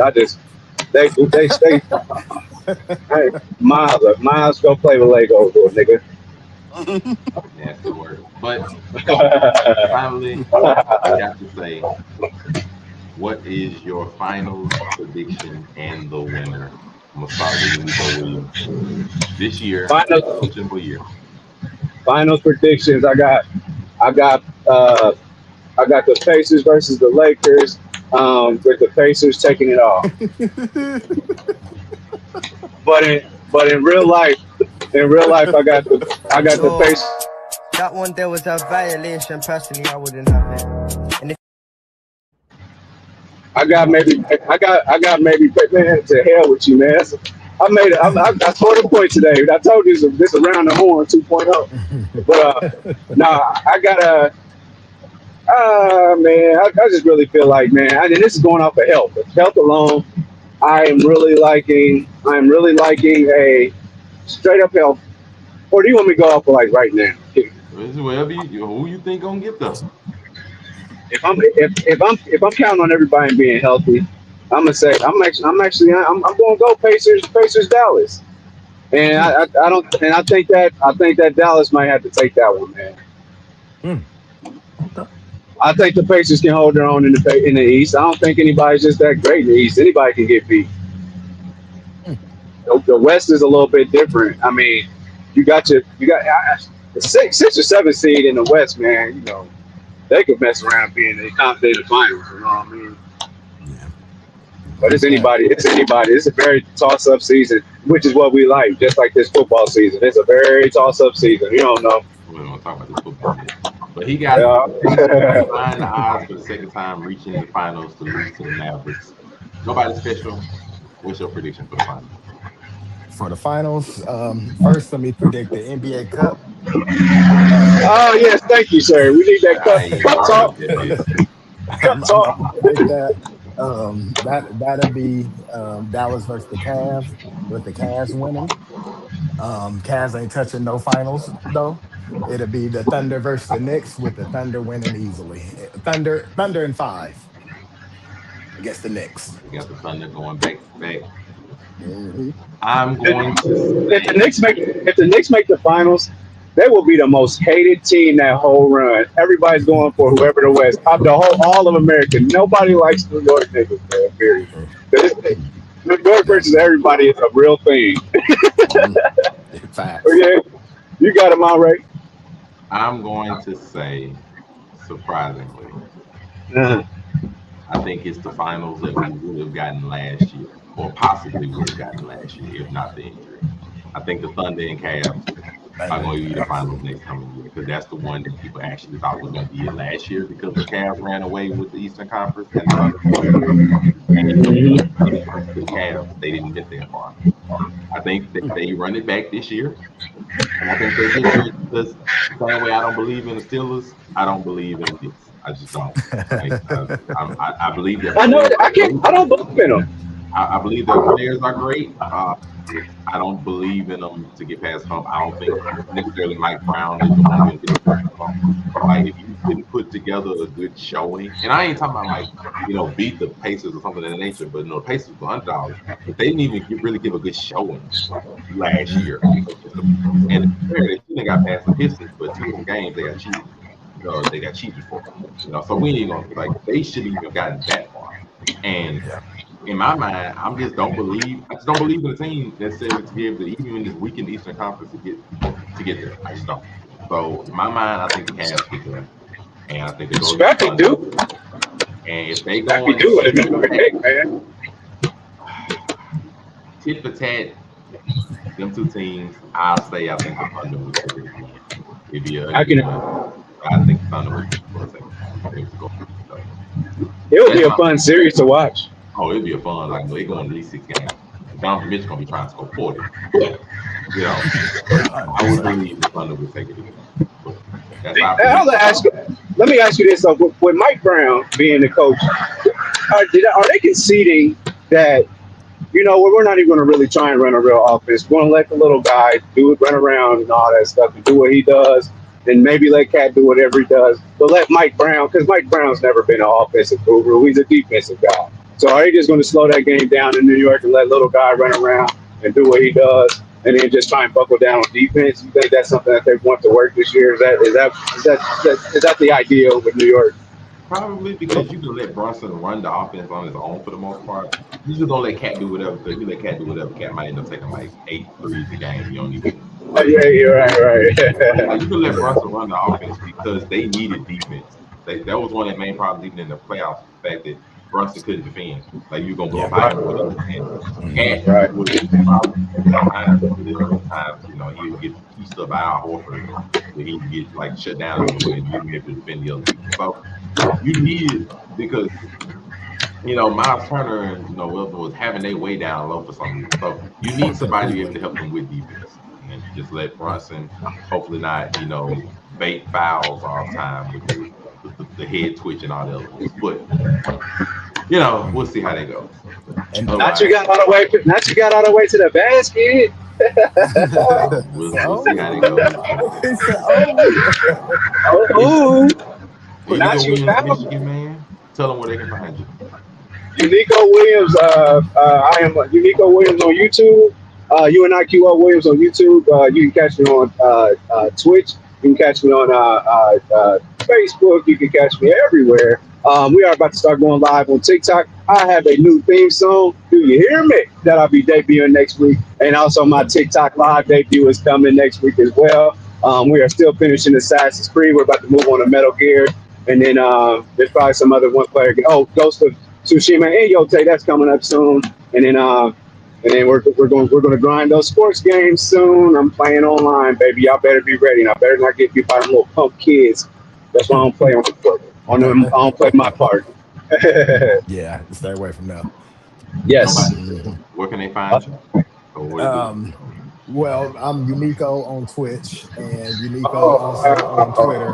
They stay. Hey, Miles, go play with Legos, little nigga. Nasty word. But finally, I have to say, what is your finals prediction and the winner? I'm gonna start with you, Nico Williams. This year, Finals, simple year. finals predictions. I got, uh, I got the Pacers versus the Lakers. With the Pacers taking it off. But in real life, I got the So Pacers. that one there was a violation. Personally, I wouldn't have it. And if I got maybe man to hell with you, man. I made it. I scored a point today. I told you this around the horn 2.0. But nah, I got a. Man, I just really feel like, man, and this is going off of health. Health alone, I'm really liking a straight up health. Or do you want me to go off of like right now? This is wherever who you think gonna get them. If I'm counting on everybody being healthy, I'm gonna say I'm gonna go Pacers Dallas, and I don't and I think that Dallas might have to take that one, man. Mm, okay. I think the Pacers can hold their own in the East. I don't think anybody's just that great in the East. Anybody can get beat. Mm, The West is a little bit different. I mean, you got the six or seven seed in the West, man. They could mess around being in the finals. You know what I mean? yeah. But Like that. It's anybody. It's a very toss-up season, which is what we like. Just like this football season, it's a very toss-up season. You don't know. We don't talk about this football yet. But he got Yeah. behind the odds for the second time, reaching the finals to lose to the Mavericks. Nobody special. What's your prediction for the finals? For the finals, first, let me predict the NBA Cup. Um, Oh yes, thank you, sir. We need that I ain't even cup gonna argue talk. with that mess. Cup I'm gonna predict that. That'll be Dallas versus the Cavs, with the Cavs winning. Cavs ain't touching no finals though. It'll be the Thunder versus the Knicks, with the Thunder winning easily. Thunder in five against the Knicks. We got the Thunder going back to back. hmm I'm going to If the say, Knicks make the finals, they will be the most hated team that whole run. Everybody's going for whoever the West. All of America. Nobody likes New York niggas, man. Period. New York versus everybody is a real thing. Facts. Okay, you got him all right. I'm going to say, surprisingly, Uh, I think it's the finals that we would have gotten last year, or possibly would have gotten last year, if not the injury. I think the Thunder and Cavs are going to be the finals next coming year, because that's the one that people actually thought was going to be it last year, because the Cavs ran away with the Eastern Conference and the Thunder didn't. And even with the Cavs, they didn't get that far. I think that they run it back this year. And I think they get there because the same way I don't believe in the Steelers, I don't believe in the Knicks. I just don't. Like I believe their I know. players I are can't. great. I don't believe in them. I believe their players are great. I don't believe in them to get past hump. I don't think necessarily Mike Brown is the one who's going to get them past hump. Like if you can put together a good showing, and I ain't talking about like beat the Pacers or something of that nature, but the Pacers were underdogs, but they didn't even really give a good showing last year against them. And to be fair, they shouldn't have got past the Pistons, but two of them games they got cheated. They got cheated for. So we ain't gonna like they shouldn't even have gotten that far. And Yeah. in my mind, I just don't believe in the team necessarily to be able to even in this weakened Eastern Conference to get there. I just don't. So in my mind, I think the Cavs get there, and I think they go against the Scrappy Thunder. do. And if they Scrappy go in do. Man. tit for tat, them two teams, I'll say I think the Thunder would take it again. It'd be an I ugly can. one. I think the Thunder would take it for a second time if they was to go against each other. It would That's be a my fun series to watch. Oh, it'd be a fun. Like they going at least 6 games. Donovan Mitchell gonna be trying to score 40. But I would 100%. believe the Thunder would take it again. But that's our Now, prediction. let me ask you this: with Mike Brown being the coach, are they conceding that we're not even going to really try and run a real offense? We're going to let the little guy run around and all that stuff, and do what he does, and maybe let Cat do whatever he does, but let Mike Brown, because Mike Brown's never been an offensive guru; he's a defensive guy. So are they just going to slow that game down in New York and let little guy run around and do what he does, and then just try and buckle down on defense? You think that's something that they want to work this year? Is that the ideal with New York? Probably because you can let Brunson run the offense on his own for the most part. You just don't let Cat do whatever because you let Cat do whatever. Cat might end up taking like 8 threes a game. You don't even Yeah, you're right. like you can let Brunson run the offense because they needed defense. That was one of the main problems even in the playoffs, the fact that Brunson couldn't defend. Like you're gonna blow Yeah. by him with other hands. Cat Right. was the problem at times because there were times, he would get pieced up by Al Horford where he'd get like shut down a little bit and you be able to defend the other people. So you needed because Miles Turner and Wilson was having their way down low for some reason. So you need somebody to be able to help them with defense and just let Brunson hopefully not bait fouls all the time with the head twitch and all the other ones. But we'll see how that goes. And Not you got all the way to the basket. We'll see how that goes. He said, "Oh, Oh, Well, you not go you Williams, found Michigan, man. Tell them where they can find you. Unico Williams. I am Unico Williams on YouTube. UNIQO Williams on YouTube. You can catch me on Twitch. You can catch me on Facebook. You can catch me everywhere. We are about to start going live on TikTok. I have a new theme song. Do you hear me? That I'll be debuting next week. And also my TikTok live debut is coming next week as well. We are still finishing Assassin's Creed. We're about to move on to Metal Gear. And then there's probably some other one player. Oh, Ghost of Tsushima and Yote, that's coming up soon. And then we're going to grind those sports games soon. I'm playing online, baby. Y'all better be ready. And I better not get beat by them little pump kids. That's why I don't play on the court. I don't play my part. yeah, stay away from that." Yes. Where can they find you? Or what do? Well, I'm Unico on Twitch and Unico also on Twitter,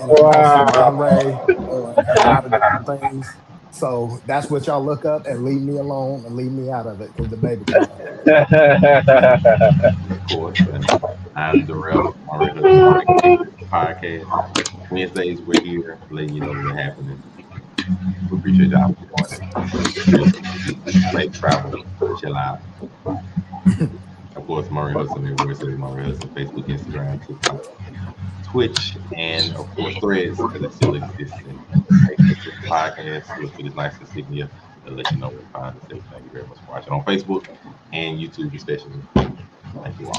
and I'm also Wow. Monray on a lot of different things. So that's what y'all look up and leave me alone and leave me out of it because the baby crying. Of course. And I'm Darrell, Murray Hudson, podcast. Wednesdays, we're here letting you know what's happening. We appreciate y'all for joining. Safe travel. Chill out. Of course, Murray Hudson everywhere. So Murray Hudson, Facebook, Instagram, TikTok, Twitch, and of course Threads, because it still exists. And hey, look for the podcast, look for this nice insignia. It'll let you know where to find us. Thank you very much for watching on Facebook and YouTube, especially. Thank you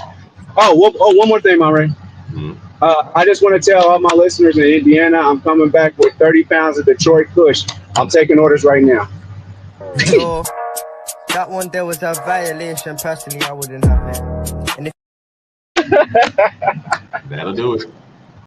all. One more thing, Monray. Mm-hmm. I just want to tell all my listeners in Indiana, I'm coming back with 30 pounds of Detroit Kush. I'm taking orders right now. So that one there was a violation. Personally, I wouldn't have it. And if That'll do it.